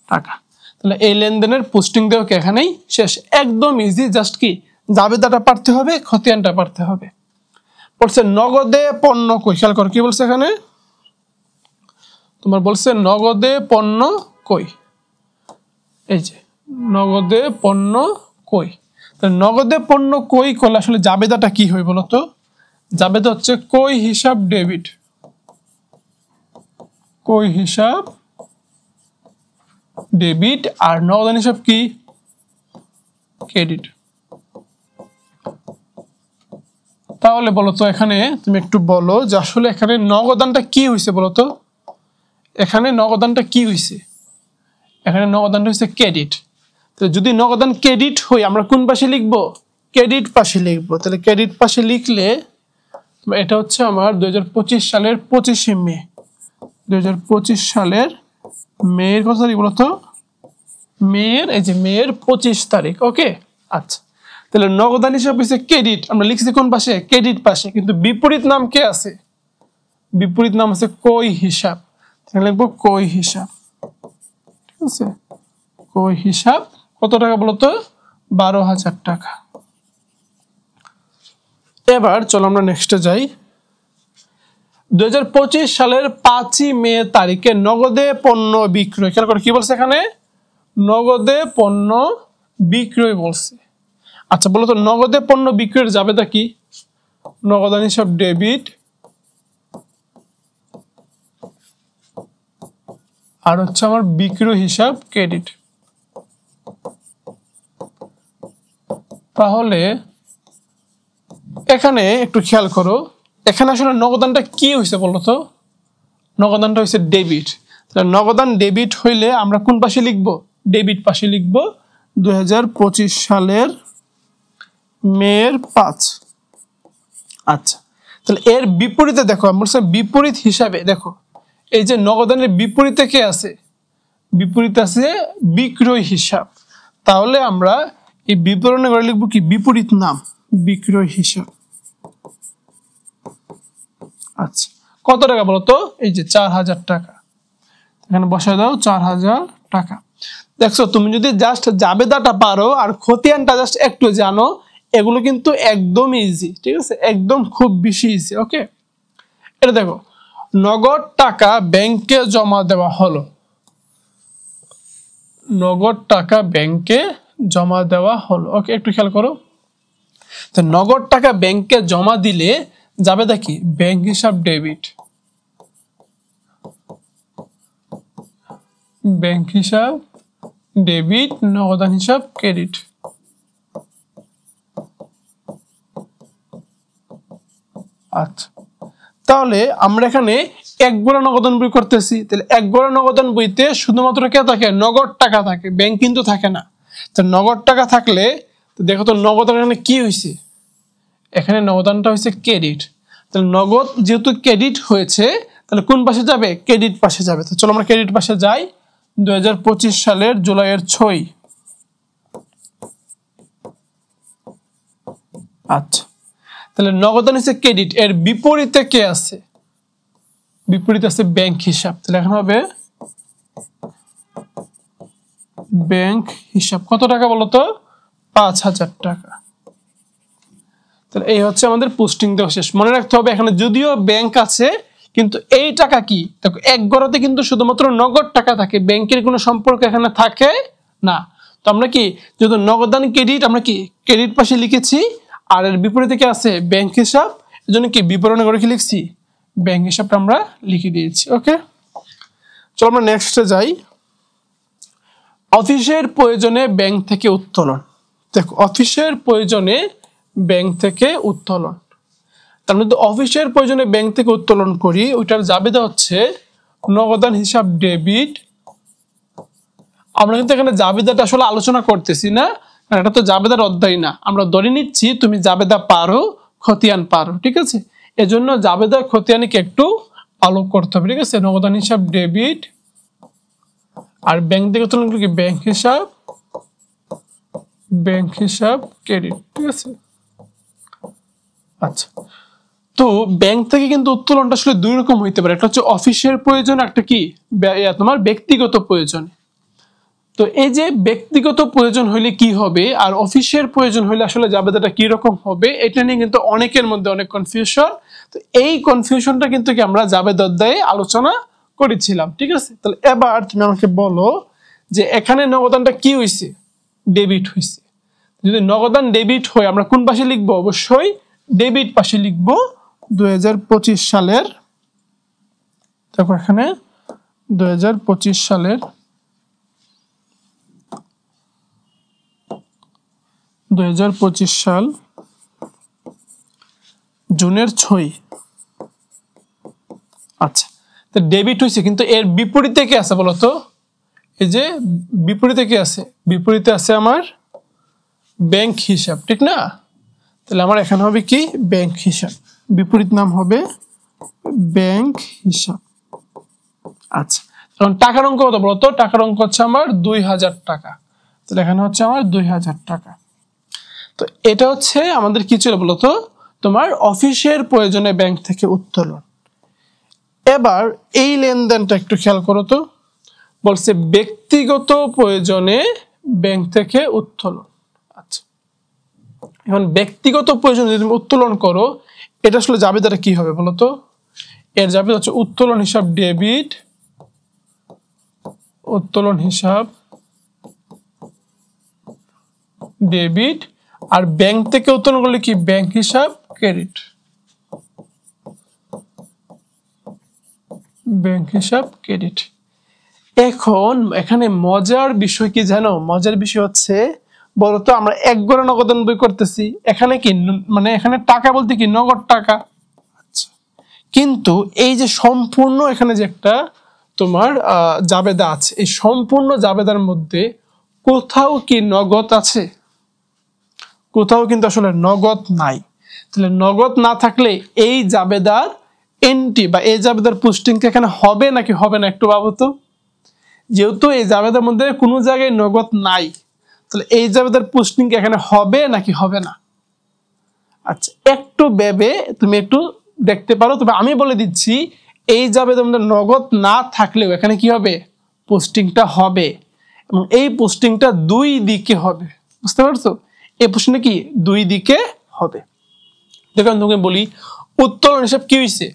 টাকা। তাহলে এই লেনদেনের পোস্টিং দেওয়া এখানেই শেষ, একদম ইজি। জাস্ট কি জাবেদাটা পারতে হবে, খতিয়ানটা পারতে হবে। বলছে নগদে পণ্য কই, খেয়াল করো কি বলছে এখানে, তোমার বলছে নগদে পণ্য কই, এই যে নগদে পণ্য কই। নগদে পণ্য কই করলে আসলে জাবেদাটা কি হয় বলতো, জাবেদা হচ্ছে কই হিসাব ডেবিট, কই হিসাব ডেবিট, আর নগদান হিসাব কি ক্রেডিট। তাহলে বলতো এখানে তুমি একটু বলো যে আসলে এখানে নগদানটা কি হয়েছে বলতো, এখানে নগদানটা কি হয়েছে, এখানে নগদানটা হচ্ছে ক্রেডিট। তো যদি নগদান ক্রেডিট হয় আমরা কোন পাশে লিখবো, ক্রেডিট পাশে লিখবো। তাহলে ক্রেডিট পাশে লিখলে এটা হচ্ছে আমার 2025 সালের 25শে মে, 2025 সালের মেয়ের কত তারিখ বলতো, মেয়ের এই যে মেয়ের 25 তারিখ। ওকে আচ্ছা, তাহলে নগদান হিসাব হচ্ছে ক্রেডিট, আমরা লিখছি কোন পাশে, ক্রেডিট পাশে, কিন্তু বিপরীত নাম কে আছে, বিপরীত নাম আছে কই হিসাব, তাহলে লিখবো কই হিসাব, ঠিক আছে। কই হিসাব কত টাকা বলতো, 12,000 টাকা। এবার চলো আমরা নেক্সটে যাই। 2025 সালের 5ই মে তারিখে নগদে পণ্য বিক্রয়, খেয়াল করে কি বলছে এখানে, নগদে পণ্য বিক্রয় বলছে। আচ্ছা বলো তো নগদে পণ্য বিক্রয়ের জাবেদা কি? নগদান হিসাব ডেবিট আর হচ্ছে আমার বিক্রয় হিসাব ক্রেডিট। তাহলে এখানে একটু খেয়াল করো, এখানে আসলে নগদানটা কি হয়েছে বলো তো? নগদানটা হয়েছে ডেবিট। তাহলে নগদান ডেবিট হইলে আমরা কোন পাশে লিখবো? ডেবিট পাশে লিখবো। 2025 সালের মের 5। আচ্ছা তাহলে এর বিপরীতে দেখো, আমরা বলছি বিপরীত হিসাবে দেখো, এই যে নগদানের বিপরীতে কে আছে? বিপরীতে আছে বিক্রয় হিসাব। তাহলে আমরা এই বিবরণে করে লিখবো কি? বিপরীত নাম বিক্রয় হিসাব। আচ্ছা কত টাকা বলতো? এই যে 4000 টাকা, এখানে বসায় দাও 4000 টাকা। দেখছো তুমি যদি জাস্ট জাবেদাটা পারো আর খতিয়ানটা জাস্ট একটু জানো, এগুলো কিন্তু একদম ইজি, ঠিক আছে, একদম খুব বেশি ইজি। ওকে এটা দেখো, নগদ টাকা ব্যাংকে জমা দেওয়া হলো, নগদ টাকা ব্যাংকে জমা দেওয়া হলো। ওকে একটু খেয়াল করো, তো নগদ টাকা ব্যাংকে জমা দিলে জাবেদা কি? ব্যাংক হিসাব ডেবিট, ব্যাংক হিসাব ডেবিট, নগদান হিসাব ক্রেডিট। আচ্ছা তাহলে আমরা এখানে এক গড়া নগদান বই করতেছি, তাহলে এক গড়া নগদান বইতে শুধুমাত্র কে থাকে? নগদ টাকা থাকে, ব্যাংক কিন্তু থাকে না। তো নগদ টাকা থাকলে দেখো তো নগদ এখানে কি হয়েছে? এখানে নগদানটা হয়েছে ক্রেডিট। তাহলে নগদ যেহেতু ক্রেডিট হয়েছে তাহলে কোন পাশে যাবে? ক্রেডিট পাশে যাবে। তো চলো আমরা ক্রেডিট পাশে যাই। 2025 সালের জুলাইয়ের 6। আচ্ছা তাহলে নগদান হচ্ছে ক্রেডিট, এর বিপরীতে কে আছে? বিপরীতে আছে ব্যাংক হিসাব। তাহলে এখন হবে ব্যাংক হিসাব। কত টাকা বলতো? 5000 টাকা। তাহলে এই হচ্ছে আমাদের পোস্টিং দেওয়া শেষ। মনে রাখতে হবে এখানে যদিও ব্যাংক আছে কিন্তু এই টাকা কি? দেখো এক গড়াতে কিন্তু শুধুমাত্র নগদ টাকা থাকে, ব্যাংকের কোনো সম্পর্ক এখানে থাকে না। তো আমরা কি যেহেতু নগদান ক্রেডিট, আমরা কি ক্রেডিট পাশে লিখেছি, আর এর বিপরীতে কি আছে? ব্যাংক হিসাব। এজন্য কি বিবরণে করে কি লিখছি? ব্যাংক হিসাবটা আমরা লিখে দিয়েছি। ওকে চলো আমরা নেক্সটে যাই। অফিসের প্রয়োজনে ব্যাংক থেকে উত্তোলন। দেখো অফিসের প্রয়োজনে ব্যাংক থেকে উত্তোলন, তার মধ্যে অফিসের প্রয়োজনে ব্যাংক থেকে উত্তোলন করি, ওইটার জাবেদা হচ্ছে নগদান হিসাব ডেবিট। আমরা কিন্তু এখানে জাবেদাটা আসলে আলোচনা করতেছি না, কারণ এটা তো জাবেদার অধ্যায় না। আমরা ধরে নিচ্ছি তুমি জাবেদা পারো, খতিয়ান পারো, ঠিক আছে, এজন্য জাবেদা খতিয়ানকে একটু আলোক করতে হবে, ঠিক আছে। নগদান হিসাব ডেবিট আর ব্যাংক থেকে উত্তোলন করি ব্যাংক হিসাব ক্রেডিট, ঠিক আছে। আচ্ছা তো ব্যাংক থেকে কিন্তু উত্তোলনটা আসলে দুই রকম হইতে পারে, একটা হচ্ছে অফিসের প্রয়োজন, একটা কি তোমার ব্যক্তিগত প্রয়োজন। তো এই যে ব্যক্তিগত প্রয়োজন হইলে কি হবে আর অফিসের প্রয়োজন হইলে আসলে জাবেদাটা কি রকম হবে, এটা নিয়ে কিন্তু অনেকের মধ্যে অনেক কনফিউশন। তো এই কনফিউশনটা কিন্তু কি আমরা জাবেদা অধ্যায়ে আলোচনা করেছিলাম, ঠিক আছে। তাহলে এবার তুমি আমাকে বলো যে এখানে নগদানটা কি হয়েছে? ডেবিট হয়েছে। যদি নগদান ডেবিট হয় আমরা কোন পাশে লিখবো? অবশ্যই ডেবিট পাশে লিখবো। 2025 সালের, তারপর এখানে 2025 সালের 2025 সাল জুনের 6। আচ্ছা তো ডেবিট হয়েছে, কিন্তু এর বিপরীতে কি আছে বলতো? এই যে বিপরীতে কি আছে? বিপরীতে আছে আমার ব্যাংক হিসাব, ঠিক না? তাহলে আমার এখানে হবে কি? ব্যাংক হিসাব, বিপরীত নাম হবে ব্যাংক হিসাব। আচ্ছা এখন টাকার অঙ্ক কত বলতো? টাকার অঙ্ক হচ্ছে আমার 2000 টাকা। তাহলে এখানে হচ্ছে আমার 2000 টাকা। তো এটা হচ্ছে আমাদের কি ছিল বলতো? তোমার অফিসের প্রয়োজনে ব্যাংক থেকে উত্তোলন। এবার এই লেনদেনটা একটু খেয়াল করো তো, বলছে ব্যক্তিগত প্রয়োজনে ব্যাংক থেকে উত্তোলন। আচ্ছা এখন ব্যক্তিগত প্রয়োজন যদি তুমি উত্তোলন করো, এটা আসলে জাবেদাটা কি হবে বলো তো? এর জাবেদা হচ্ছে উত্তোলন হিসাব ডেবিট, উত্তোলন হিসাব ডেবিট, আর ব্যাংক থেকে উত্তোলন করলে কি ব্যাংক হিসাব ক্রেডিট, ব্যাংক হিসাব ক্রেডিট। এখন এখানে মজার বিষয় কি জানো? মজার বিষয় হচ্ছে বলতো আমরা এক গড়া নগদান বই করতেছি, এখানে কি মানে এখানে টাকা বলতে কি নগদ টাকা। আচ্ছা, কিন্তু এই যে সম্পূর্ণ এখানে যে একটা তোমার জাবেদা আছে, এই সম্পূর্ণ জাবেদার মধ্যে কোথাও কি নগদ আছে? কোথাও কিন্তু আসলে নগদ নাই। তাহলে নগদ না থাকলে এই জাবেদার এন্ট্রি বা এই জাবেদার পোস্টিং এখানে হবে নাকি হবে না একটু ভাবো তো। যেহেতু এই জাবেদার মধ্যে কোনো জায়গায় নগদ নাই, তাহলে এই জাবেদার পোস্টিং এখানে হবে নাকি হবে না? আচ্ছা, একটু ভেবে তুমি একটু দেখতে পারো। তবে আমি বলে দিচ্ছি, এই জাবেদার মধ্যে নগদ না থাকলেও এখানে কি হবে? পোস্টিংটা হবে, এবং এই পোস্টিংটা দুই দিকে হবে। বুঝতে পারছো? এই পোস্টিংটা কি দুই দিকে হবে। দেখো আমি তোমাকে বলি, উত্তোলন হিসাব কি হয়েছে?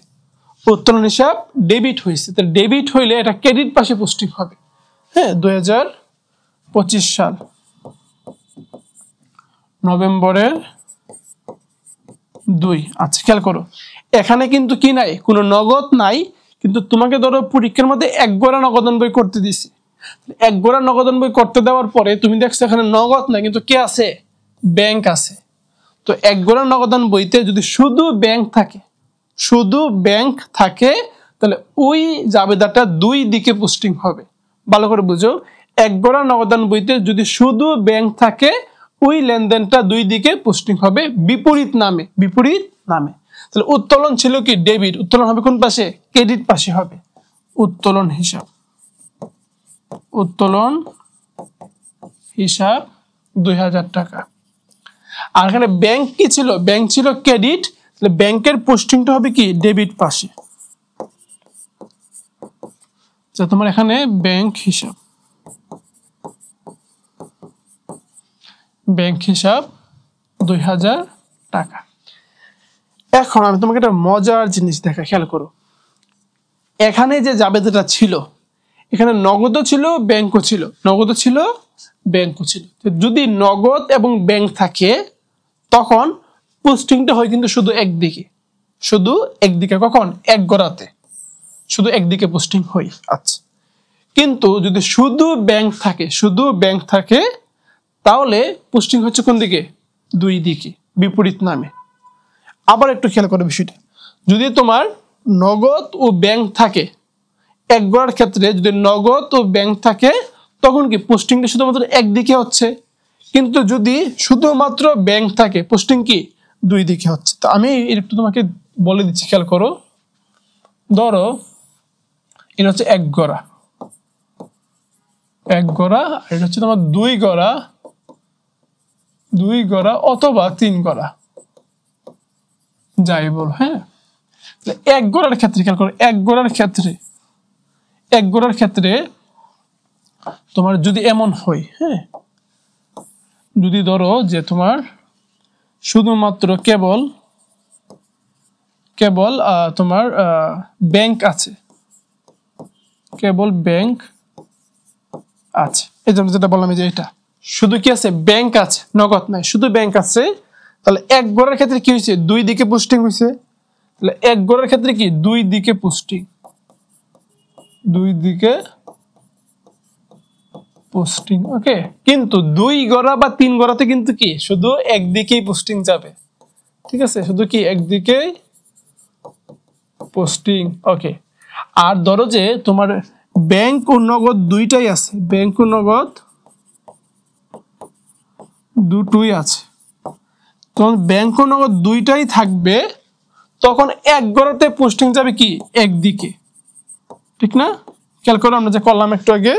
উত্তোলন হিসাব ডেবিট হয়েছে। তো ডেবিট হইলে এটা ক্রেডিট পাশে পোস্টিং হবে। হ্যাঁ, 2025 সাল নভেম্বরের 2। আচ্ছা, খেয়াল করো, এখানে কিন্তু কি নাই, কোনো নগদ নাই, কিন্তু তোমাকে ধরো পরীক্ষার মধ্যে এক গড়া নগদান বই করতে দিছি। এক গড়া নগদান বই করতে দেওয়ার পরে তুমি দেখছো এখানে নগদ নাই, কিন্তু কে আছে? ব্যাংক আছে। তো এক গড়া নগদান বইতে যদি শুধু ব্যাংক থাকে, শুধু ব্যাংক থাকে, তাহলে ওই জাবেদাটা দুই দিকে পোস্টিং হবে। ভালো করে বুঝো, এক গড়া নগদান বইতে যদি শুধু ব্যাংক থাকে, ওই লেনদেনটা দুই দিকে পোস্টিং হবে বিপরীত নামে, বিপরীত নামে। তাহলে উত্তোলন ছিল কি ডেবিট, উত্তোলন হবে কোন পাশে? ক্রেডিট পাশে হবে। উত্তোলন হিসাব, উত্তোলন হিসাব 2000 টাকা। আর এখানে ব্যাংক কি ছিল? ব্যাংক ছিল ক্রেডিট, তাহলে ব্যাংকের পোস্টিংটা হবে কি ডেবিট পাশে। আচ্ছা, তোমার এখানে ব্যাংক হিসাব, ব্যাংক হিসাব 2000 টাকা। এখন আমি তোমাকে একটা মজার জিনিস দেখা, খেয়াল করো, এখানে যে জাবেদাটা ছিল, এখানে নগদও ছিল ব্যাংকও ছিল, নগদও ছিল ব্যাংকও ছিল। যদি নগদ এবং ব্যাংক থাকে তখন পোস্টিংটা হয় কিন্তু শুধু একদিকে, শুধু একদিকে। কখন? এক গড়াতে শুধু একদিকে পোস্টিং হয়। আচ্ছা, কিন্তু যদি শুধু ব্যাংক থাকে, শুধু ব্যাংক থাকে, তাহলে পোস্টিং হচ্ছে কোন দিকে? দুই দিকে, বিপরীত নামে। আবার একটু খেয়াল করো বিষয়টা, যদি তোমার নগদ ও ব্যাংক থাকে, এক গড়ার ক্ষেত্রে যদি নগদ ও ব্যাংক থাকে তখন কি পোস্টিংটা শুধুমাত্র একদিকে হচ্ছে, কিন্তু যদি শুধুমাত্র ব্যাংক থাকে পোস্টিং কি দুই দিকে হচ্ছে। তো আমি একটু তোমাকে বলে দিচ্ছি, খেয়াল করো। ধরো এটা হচ্ছে এক গড়া, এক গড়া, আর এটা হচ্ছে তোমার দুই গড়া, দুই গড়া অথবা তিন গড়া, যাই বল। হ্যাঁ, এক গড়ার ক্ষেত্রে খেয়াল করো, এক গড়ার ক্ষেত্রে, এক গড়ার ক্ষেত্রে তোমার যদি এমন হয়, হ্যাঁ, যদি ধরো যে তোমার শুধুমাত্র কেবল কেবল তোমার ব্যাংক আছে, কেবল ব্যাংক আছে, এই জন্য যেটা বললাম যে এটা শুধু কি আছে? ব্যাংক আছে, নগদ নাই, শুধু ব্যাংক আছে। তাহলে এক গড়ার ক্ষেত্রে কি হয়েছে? দুই দিকে পোস্টিং হয়েছে। তাহলে এক গড়ার ক্ষেত্রে কি দুই দিকে পোস্টিং, দুই দিকে পোস্টিং। ওকে, কিন্তু দুই গড়া বা তিন গড়াতে কিন্তু কি শুধু একদিকেই পোস্টিং যাবে। ঠিক আছে, শুধু কি একদিকেই পোস্টিং। ওকে, আর ধরো যে তোমার ব্যাংক ও নগদ দুইটাই আছে, ব্যাংক ও নগদ দুটোই আছে, তখন ব্যাংক ও নগদ দুইটাই থাকবে, তখন এক গড়াতে পোস্টিং যাবে কি একদিকে। ঠিক না? খেয়াল করো, আমরা যে করলাম একটু আগে,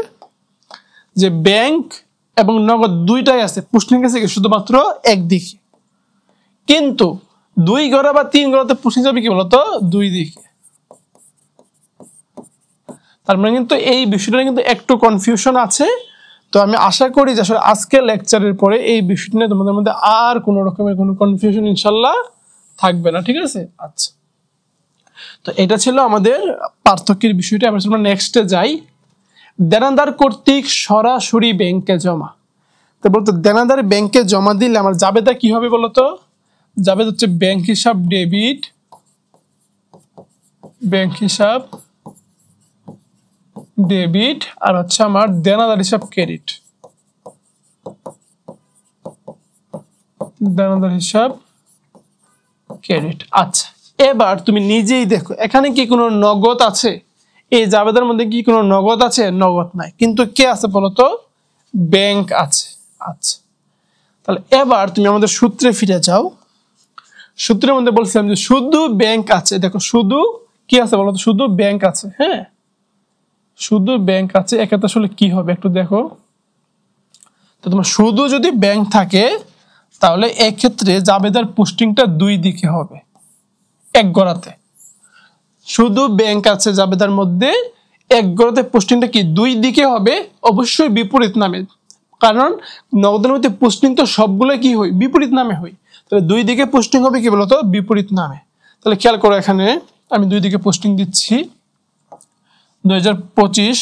যে ব্যাংক এবং নগদ দুইটাই আছে, পোস্টিং আছে কি শুধুমাত্র একদিকে, কিন্তু দুই গড়া বা তিন গড়াতে পোস্টিং যাবে কি বলতো দুই দিকে। তার মানে কিন্তু এই বিষয়টা কিন্তু একটু কনফিউশন আছে। তো আমি আশা করি যে আসলে আজকের লেকচারের পরে এই বিষয়টা নিয়ে তোমাদের মধ্যে আর কোনো রকমের কোনো কনফিউশন ইনশাল্লাহ থাকবে না, ঠিক আছে? আচ্ছা, তো এটা ছিল আমাদের পার্থক্যের বিষয়টা। আমরা নেক্সটে যাই। দেনাদার কর্তৃক সরাসরি ব্যাংকে জমা। তো বলতো দেনাদার ব্যাংকে জমা দিলে আমার জাবেদা কি হবে বলতো? জাবেদা হচ্ছে ব্যাংক হিসাব ডেবিট, ব্যাংক হিসাব ডেবিট, আর হচ্ছে আমার দেনাদার হিসাব ক্রেডিট। দেনাদার হিসাব ক্রেডিট। আচ্ছা, এবার তুমি নিজেই দেখো এখানে কি কোনো নগদ আছে? এই জাবেদার মধ্যে কি কোনো নগদ আছে? নগদ নাই, কিন্তু কে আছে বলতো? ব্যাংক আছে। আচ্ছা, তাহলে এবার তুমি আমাদের সূত্রে ফিরে যাও। সূত্রের মধ্যে বলছিলাম যে শুধু ব্যাংক আছে। দেখো শুধু কি আছে বলতো? শুধু ব্যাংক আছে। হ্যাঁ, শুধু ব্যাংক আছে। এক্ষেত্রে আসলে কি হবে একটু দেখো তো। তোমার শুধু যদি ব্যাংক থাকে তাহলে এক্ষেত্রে জাবেদার পোস্টিংটা দুই দিকে হবে, এক গড়াতে। শুধু ব্যাংক আছে জাবেদার মধ্যে, এক গড়াতে পোস্টিংটা কি দুই দিকে হবে, অবশ্যই বিপরীত নামে। কারণ নগদের মধ্যে পোস্টিং তো সবগুলো কি হয়? বিপরীত নামে হয়। তাহলে দুই দিকে পোস্টিং হবে কি বলতো? বিপরীত নামে। তাহলে খেয়াল করো, এখানে আমি দুই দিকে পোস্টিং দিচ্ছি। 2025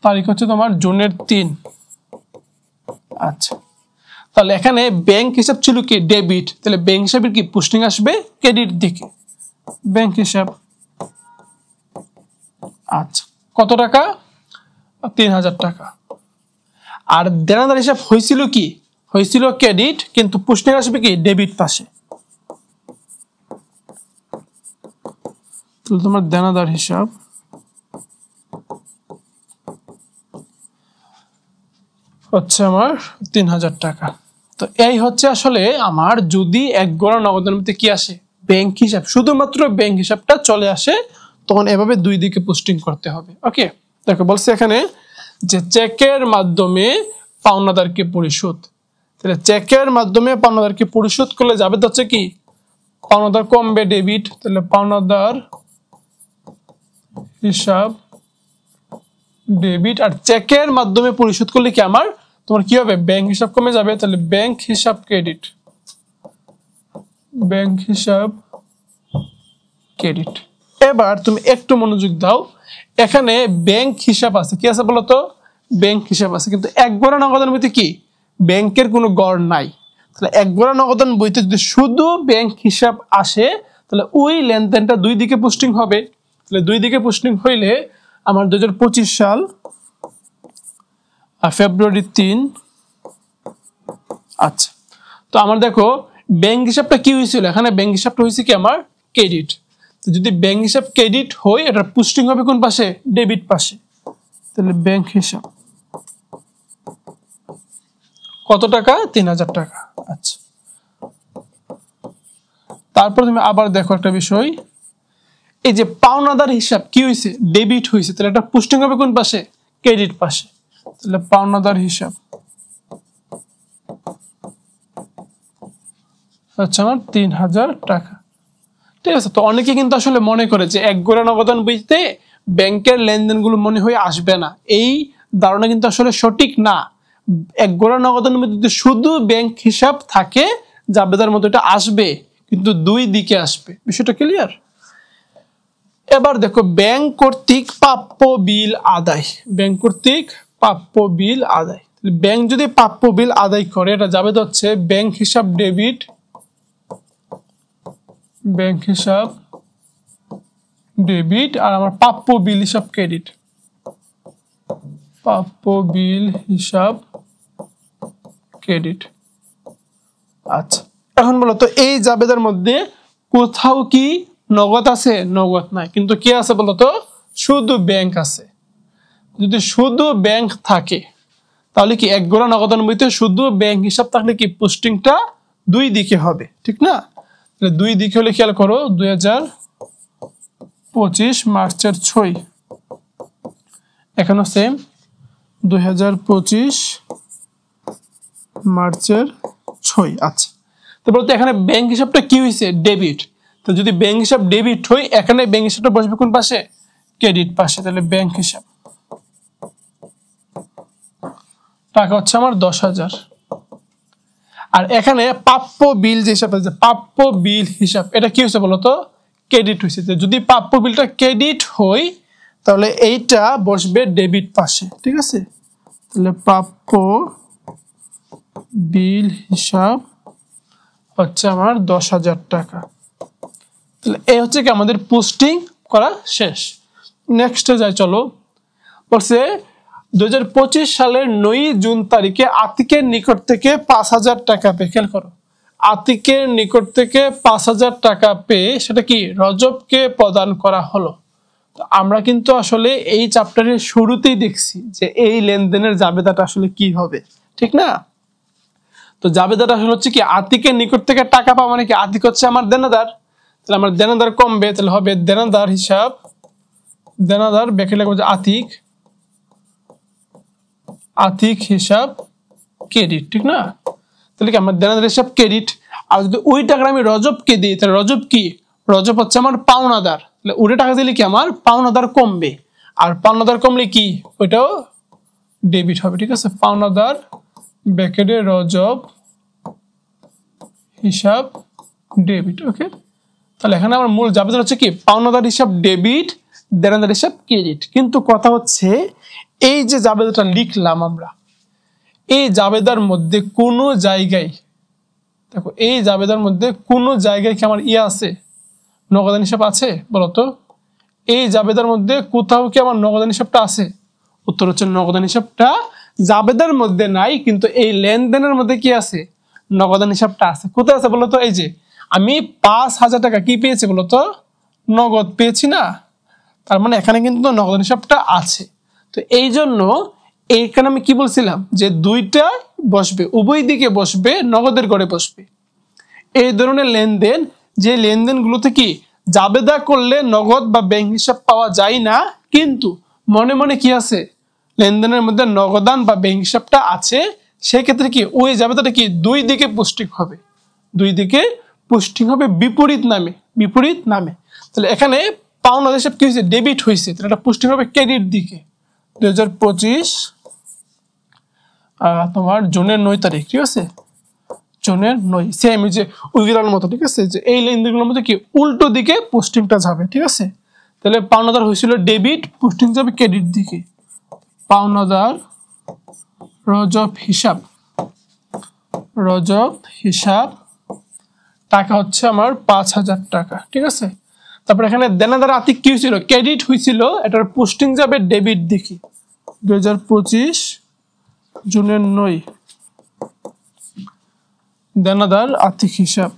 তারিখ হচ্ছে তোমার জুনের 3। আচ্ছা, তাহলে এখানে ব্যাংক হিসাব ছিল কি? ডেবিট। তাহলে ব্যাংক হিসাবের কি পোস্টিং আসবে? ক্রেডিট দিকে, ব্যাংক হিসাব। আচ্ছা, কত টাকা? 3000 টাকা। আর দেনাদার হিসাব হয়েছিল কি? হয়েছিল ক্রেডিট, কিন্তু পোস্টিং আসবে কি? ডেবিট পাশে। তাহলে তোমার দেনাদার হিসাব হচ্ছে আমার 3000 টাকা। তো এই হচ্ছে আসলে আমার যদি এক গড়া নগদের মধ্যে কি আসে? ব্যাংক হিসাব, শুধুমাত্র ব্যাংক হিসাবটা চলে আসে, তখন এভাবে দুই দিকে পোস্টিং করতে হবে। ওকে, দেখো বলছে এখানে যে চেকের মাধ্যমে পাওনাদারকে পরিশোধ। তাহলে চেকের মাধ্যমে পাওনাদারকে পরিশোধ করলে যাবে হচ্ছে কি? পাওনাদার কমবে ডেবিট, তাহলে পাওনাদার হিসাব ডেবিট। আর চেকের মাধ্যমে পরিশোধ করলে কি আমার তোমার কি হবে? ব্যাংক হিসাব কমে যাবে, তাহলে ব্যাংক হিসাব ক্রেডিট, ব্যাংক হিসাব ক্রেডিট। এবার তুমি একটু মনোযোগ দাও, এখানে ব্যাংক হিসাব আছে, কি আছে বলতো? ব্যাংক হিসাব আছে, কিন্তু এক গড়া নগদান বইতে কি? ব্যাংকের কোনো গড় নাই। তাহলে এক গড়া নগদান বইতে যদি শুধু ব্যাংক হিসাব আসে তাহলে ওই লেনদেনটা দুই দিকে পোস্টিং হবে। তাহলে দুই দিকে পোস্টিং হইলে আমার 2025 সাল ফেব্রুয়ারি 3। আচ্ছা, তো আমার দেখো ব্যাংক হিসাবটা কি হয়েছিল? এখানে ব্যাংক হিসাবটা হয়েছে কি আমার? ক্রেডিট। তো যদি ব্যাংক হিসাব ক্রেডিট হয়, এটার পোস্টিং হবে কোন পাশে? ডেবিট পাশে। তাহলে ব্যাংক হিসাব কত টাকা? 3000 টাকা। আচ্ছা, তারপর তুমি আবার দেখো একটা বিষয়, এই যে পাওনাদার হিসাব কি হয়েছে? ডেবিট হয়েছে, তাহলে এটা পোস্টিং হবে কোন পাশে? ক্রেডিট পাশে। তাহলে পাওনাদার হিসাব আচ্ছা আমার 3000 টাকা। ঠিক আছে, তো অনেকে কিন্তু আসলে মনে করে যে এক গড়া নগদান বইতে ব্যাংকের লেনদেনগুলো মনে হয় আসবে না। এই ধারণা কিন্তু আসলে সঠিক না। এক গড়া নগদানের মধ্যে শুধু ব্যাংক হিসাব থাকে, জাবেদার মতো এটা আসবে, কিন্তু দুই দিকে আসবে। বিষয়টা ক্লিয়ার? এবার দেখো ব্যাংক কর্তৃক প্রাপ্য বিল আদায়। ব্যাংক কর্তৃক প্রাপ্য বিল আদায়। ব্যাংক যদি প্রাপ্য বিল আদায় করে, এটা যাবে হচ্ছে ব্যাংক হিসাব ডেবিট, ব্যাংক হিসাব ডেবিট, আর আমার প্রাপ্য বিল হিসাব ক্রেডিট, প্রাপ্য বিল হিসাব ক্রেডিট। আচ্ছা, এখন বলো তো এই জাবেদার মধ্যে কোথাও কি নগদ আছে? নগদ নাই, কিন্তু কি আছে বলতো? শুধু ব্যাংক আছে। যদি শুধু ব্যাংক থাকে তাহলে কি এক গড়া নগদান বইতে শুধু ব্যাংক হিসাব থাকলে কি পোস্টিংটা দুই দিকে হবে, ঠিক না? তাহলে দুই দিকে হলে খেয়াল করো 2025 মার্চের 6, এখানে সেম 2025 মার্চের 6। আচ্ছা, তো বলতো এখানে ব্যাংক হিসাবটা কি হয়েছে? ডেবিট। তো যদি ব্যাংক হিসাব ডেবিট হয়, এখানে ব্যাংক হিসাবটা বসবে কোন পাশে? ক্রেডিট পাশে। তাহলে ব্যাংক হিসাব টাকা হচ্ছে আমার 10,000। আর এখানে প্রাপ্য বিল যে হিসাব আছে, প্রাপ্য বিল হিসাব, এটা কি হয়েছে বলতো? ক্রেডিট হয়েছে। যদি প্রাপ্য বিলটা ক্রেডিট হয় তাহলে এইটা বসবে ডেবিট পাশে, ঠিক আছে? তাহলে প্রাপ্য বিল হিসাব হচ্ছে আমার 10,000 টাকা। তাহলে এই হচ্ছে কি আমাদের পোস্টিং করা শেষ। নেক্সটে যাই, চলো। বলছে 2025 সালের 9 জুন তারিখে আতিকের নিকট থেকে 5,000 টাকা পেয়ে, খেয়াল করো, আতিকের নিকট থেকে 5,000 টাকা পেয়ে সেটা কি রজবকে প্রদান করা হলো। তো আমরা কিন্তু আসলে এই চ্যাপ্টারের শুরুতেই দেখছি যে এই লেনদেনের জাবেদাটা আসলে কি হবে, ঠিক না? তো জাবেদাটা আসলে হচ্ছে কি আতিকের নিকট থেকে টাকা পাওয়া মানে কি আতিক হচ্ছে আমার দেনাদার, তাহলে আমার দেনাদার কমবে, তাহলে হবে দেনাদার হিসাব, দেনাদার ব্যাকে লাগবে আতিক, আতিক হিসাব ক্রেডিট, ঠিক না? তাহলে কি আমার দেনাদার হিসাব ক্রেডিট। আর যদি ওই টাকাটা আমি রজবকে দিই তাহলে রজব কি, রজব হচ্ছে আমার পাওনাদার, তাহলে ওটা টাকা দিলে কি আমার পাওনাদার কমবে, আর পাওনাদার কমলে কি ওইটাও ডেবিট হবে, ঠিক আছে? পাওনাদার ব্যাকেটে রজব হিসাব ডেবিট, ওকে। তাহলে এখানে আমার মূল জাবেদা হচ্ছে কি পাওনাদার হিসাব ডেবিট, দেনাদার হিসাব ক্রেডিট। কিন্তু কথা হচ্ছে এই যে জাবেদাটা লিখলাম আমরা, এই জাবেদার মধ্যে কোনো জায়গায়, দেখো এই জাবেদার মধ্যে কোনো জায়গায় কি আমার আছে নগদান হিসাব আছে বলতো? এই জাবেদার মধ্যে কোথাও কি আমার নগদান হিসাবটা আছে? উত্তর হচ্ছে নগদান হিসাবটা জাবেদার মধ্যে নাই, কিন্তু এই লেনদেনের মধ্যে কি আছে? নগদান হিসাবটা আছে। কোথায় আছে বলতো? এই যে আমি 5,000 টাকা কি পেয়েছি বলতো? নগদ পেয়েছি না? তার মানে এখানে কিন্তু নগদান হিসাবটা আছে। তো এই জন্য এইখানে আমি কি বলছিলাম যে দুইটা বসবে, উভয় দিকে বসবে, নগদের ঘরে বসবে। এই ধরনের লেনদেন, যে লেনদেনগুলোতে কি জাবেদা করলে নগদ বা ব্যাংক হিসাব পাওয়া যায় না, কিন্তু মনে মনে কি আছে লেনদেনের মধ্যে নগদান বা ব্যাংক হিসাবটা আছে, সেক্ষেত্রে কি ওই জাবেদাটা কি দুই দিকে পোস্টিং হবে, দুই দিকে পোস্টিং হবে বিপরীত নামে, বিপরীত নামে। তাহলে এখানে পাওনা হিসাব কি হয়েছে? ডেবিট হয়েছে, তাহলে এটা পোস্টিং হবে ক্রেডিট দিকে। 2025 তোমার জুনের 9 তারিখ, ঠিক আছে? জুনের 9, সেম যে ওইগুলোর মতো, ঠিক আছে? যে এই লেনদেনগুলোর মধ্যে কি উল্টো দিকে পোস্টিংটা যাবে, ঠিক আছে? তাহলে পাওনাদার হয়েছিল ডেবিট, পোস্টিং যাবে ক্রেডিট দিকে। পাওনাদার রজব হিসাব, রজব হিসাব টাকা হচ্ছে আমার 5,000 টাকা, ঠিক আছে? তারপর এখানে দেনাদার আতিক কি হয়েছিল? ক্রেডিট হয়েছিল, এটার পোস্টিং যাবে ডেবিট দিকে। 2025 জুনের 9 দেনাদার আতিক হিসাব,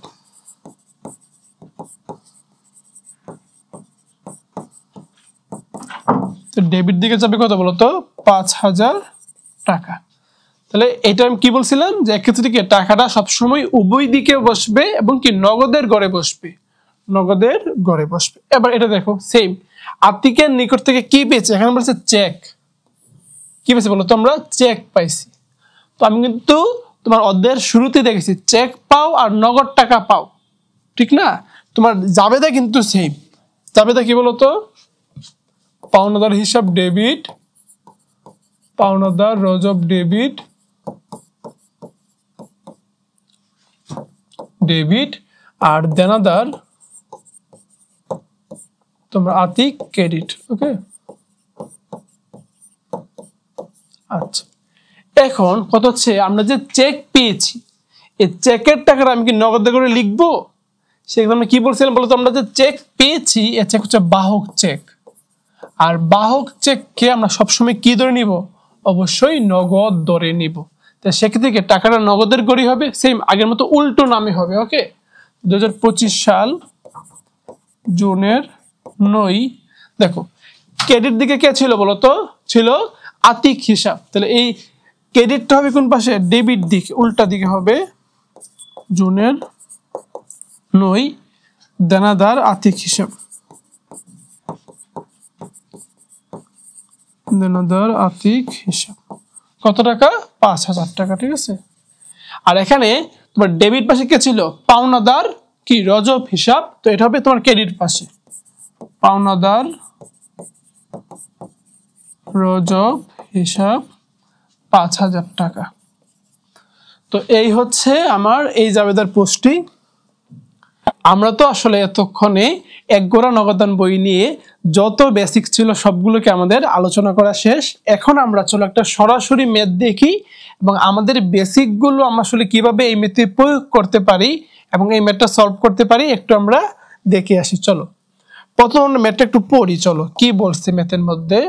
তো ডেবিট দিকে যাবে কত বলতো? 5,000 টাকা। তাহলে এটা আমি কি বলছিলাম যে এক্ষেত্রে কি টাকাটা সবসময় উভয় দিকে বসবে এবং কি নগদের ঘরে বসবে, নগদের ঘরে বসবে। এবার এটা দেখো সেম, আতিকের নিকট থেকে কি পেয়েছে? এখানে বলছে চেক, কি পেয়েছে বলো তো? আমরা চেক পাইছি। তো আমি কিন্তু তোমার অধ্যায়ের শুরুতে দেখেছি চেক পাও আর নগদ টাকা পাও, ঠিক না? তোমার জাবেদা কিন্তু সেম। জাবেদা কি বলতো? পাওনাদার হিসাব ডেবিট, পাওনাদার রজব ডেবিট, ডেবিট, আর দেনাদার তোমরা আতিক ক্রেডিট, ওকে। আচ্ছা, এখন কত হচ্ছে আমরা যে চেক পেয়েছি, এই চেকের টাকাটা আমি কি নগদে করে লিখবো? সেখানে আমি কি বলছিলাম বলতো? আমরা যে চেক পেয়েছি এই চেক হচ্ছে বাহক চেক, আর বাহক চেককে আমরা সবসময় কি ধরে নিব? অবশ্যই নগদ ধরে নিব। তো সেক্ষেত্রে টাকাটা নগদের গড়ি হবে, সেম আগের মতো উল্টো নামে হবে, ওকে। 2025 সাল জুনের 9, দেখো ক্রেডিট দিকে কে ছিল বলতো? ছিল আতিক হিসাব। তাহলে এই ক্রেডিটটা হবে কোন পাশে? ডেবিট দিকে, উল্টা দিকে হবে। জুনের 9 দেনাদার আতিক হিসাব, দেনাদার আতিক হিসাব কত টাকা? 5,000 টাকা, ঠিক আছে? আর এখানে তোমার ডেবিট পাশে কে ছিল? পাওনাদার কি রজব হিসাব, তো এটা হবে তোমার ক্রেডিট পাশে। পাওনাদার রজব হিসাব 5,000 টাকা। তো এই হচ্ছে আমার এই জাবেদার পোস্টটি। আমরা তো আসলে এতক্ষণে এক গোড়া নগদান বই নিয়ে যত বেসিক ছিল সবগুলোকে আমাদের আলোচনা করা শেষ। এখন আমরা চলো একটা সরাসরি ম্যাথ দেখি এবং আমাদের বেসিকগুলো আমরা আসলে কিভাবে এই ম্যাথে প্রয়োগ করতে পারি এবং এই ম্যাথটা সলভ করতে পারি একটু আমরা দেখে আসি। চলো প্রথম ম্যাথটা একটু পড়ি। চলো কি বলছে ম্যাথের মধ্যে,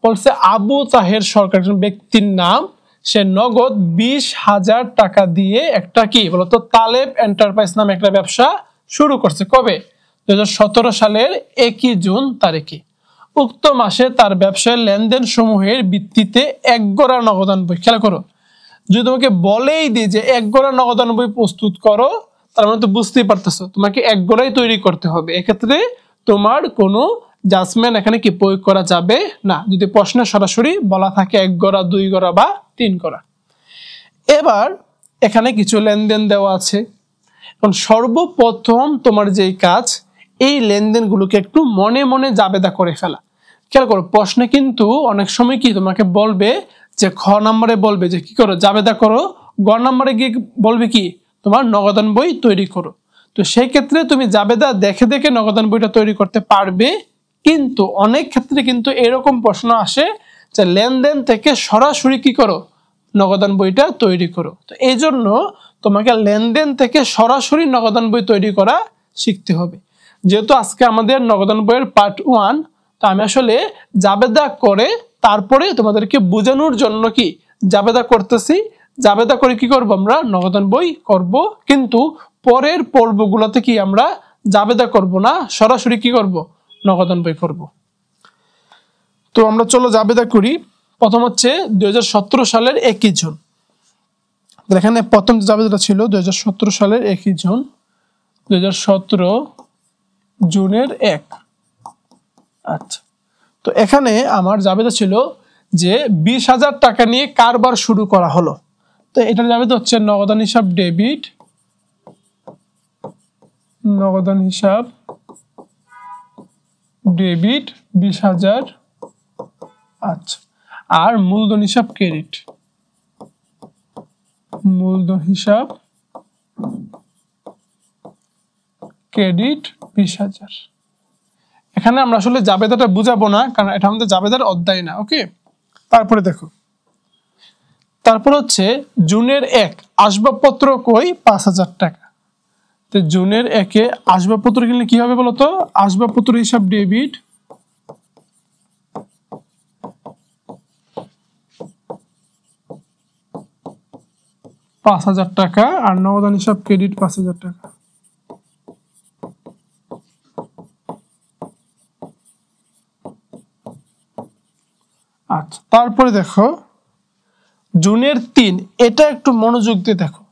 বলছে আবু তাহের সরকার একজন ব্যক্তির নাম, সে নগদ 20,000 টাকা দিয়ে একটা কি বলতো তালেব এন্টারপ্রাইজ নামে একটা ব্যবসা শুরু করছে। কবে? 2017 সালের 1 জুন তারিখে। উক্ত মাসে তার ব্যবসায়ের লেনদেন সমূহের ভিত্তিতে এক গড়া নগদান বই, খেয়াল করো, যদি তোমাকে বলেই দিই যে এক গড়া নগদান বই প্রস্তুত করো, তার মানে তো বুঝতেই পারতেছো তোমাকে এক গড়াই তৈরি করতে হবে। এক্ষেত্রে তোমার কোনো জাজমেন্ট এখানে কি প্রয়োগ করা যাবে না, যদি প্রশ্নে সরাসরি বলা থাকে এক গড়া, 2 গড়া বা 3 গড়া। এবার এখানে কিছু লেনদেন দেওয়া আছে। এখন সর্বপ্রথম তোমার যেই কাজ, এই লেনদেনগুলোকে একটু মনে মনে জাবেদা করে ফেলা। খেয়াল করো প্রশ্নে কিন্তু অনেক সময় কি তোমাকে বলবে যে খ নম্বরে বলবে যে কি করো জাবেদা করো, গ নম্বরে গিয়ে বলবে কি তোমার নগদান বই তৈরি করো। তো সেই ক্ষেত্রে তুমি জাবেদা দেখে দেখে নগদান বইটা তৈরি করতে পারবে, কিন্তু অনেক ক্ষেত্রে কিন্তু এরকম প্রশ্ন আসে যে লেনদেন থেকে সরাসরি কি করো নগদান বইটা তৈরি করো। তো এই জন্য তোমাকে লেনদেন থেকে সরাসরি নগদান বই তৈরি করা শিখতে হবে। যেহেতু আজকে আমাদের নগদান বইয়ের পার্ট 1, তো আমি আসলে জাবেদা করে তারপরে তোমাদেরকে বোঝানোর জন্য কি জাবেদা করতেছি। জাবেদা করে কি করব আমরা নগদান বই করব, কিন্তু পরের পর্বগুলোতে কি আমরা জাবেদা করব না, সরাসরি কি করব নগদান বই করব। তো আমরা চলো জাবেদা করি। প্রথম হচ্ছে 2017 সালের 1 জুন। এখানে প্রথম জাবেদাটা ছিল 2017 সালের 1 জুন, 2017 জুনের 1। আচ্ছা, তো এখানে আমার জাবেদা ছিল যে 20,000 টাকা নিয়ে কারবার শুরু করা হলো। তো এটার জাবেদা হচ্ছে নগদান হিসাব ডেবিট, নগদান হিসাব ডেবিট 20,000। আচ্ছা, আর মূলধন হিসাব ক্রেডিট, মূলধন হিসাব ক্রেডিট 20,000। এখানে আমরা আসলে জাবেদাটা বুঝাবো না, কারণ এটা আমাদের জাবেদার অধ্যায় না। ওকে, তারপরে দেখো, তারপর হচ্ছে জুনের 1 আসবাবপত্র কই 5,000 টাকা। তো জুনের 1-এ আসবাবপত্র কিনলে কি হবে বলতো, আসবাবপত্র হিসাব ডেবিট, $5,000 টাকা, আর নগদান হিসাব ক্রেডিট 5,000 টাকা। আচ্ছা, তারপরে দেখো জুনের 3, এটা একটু মনোযোগ দিয়ে দেখো,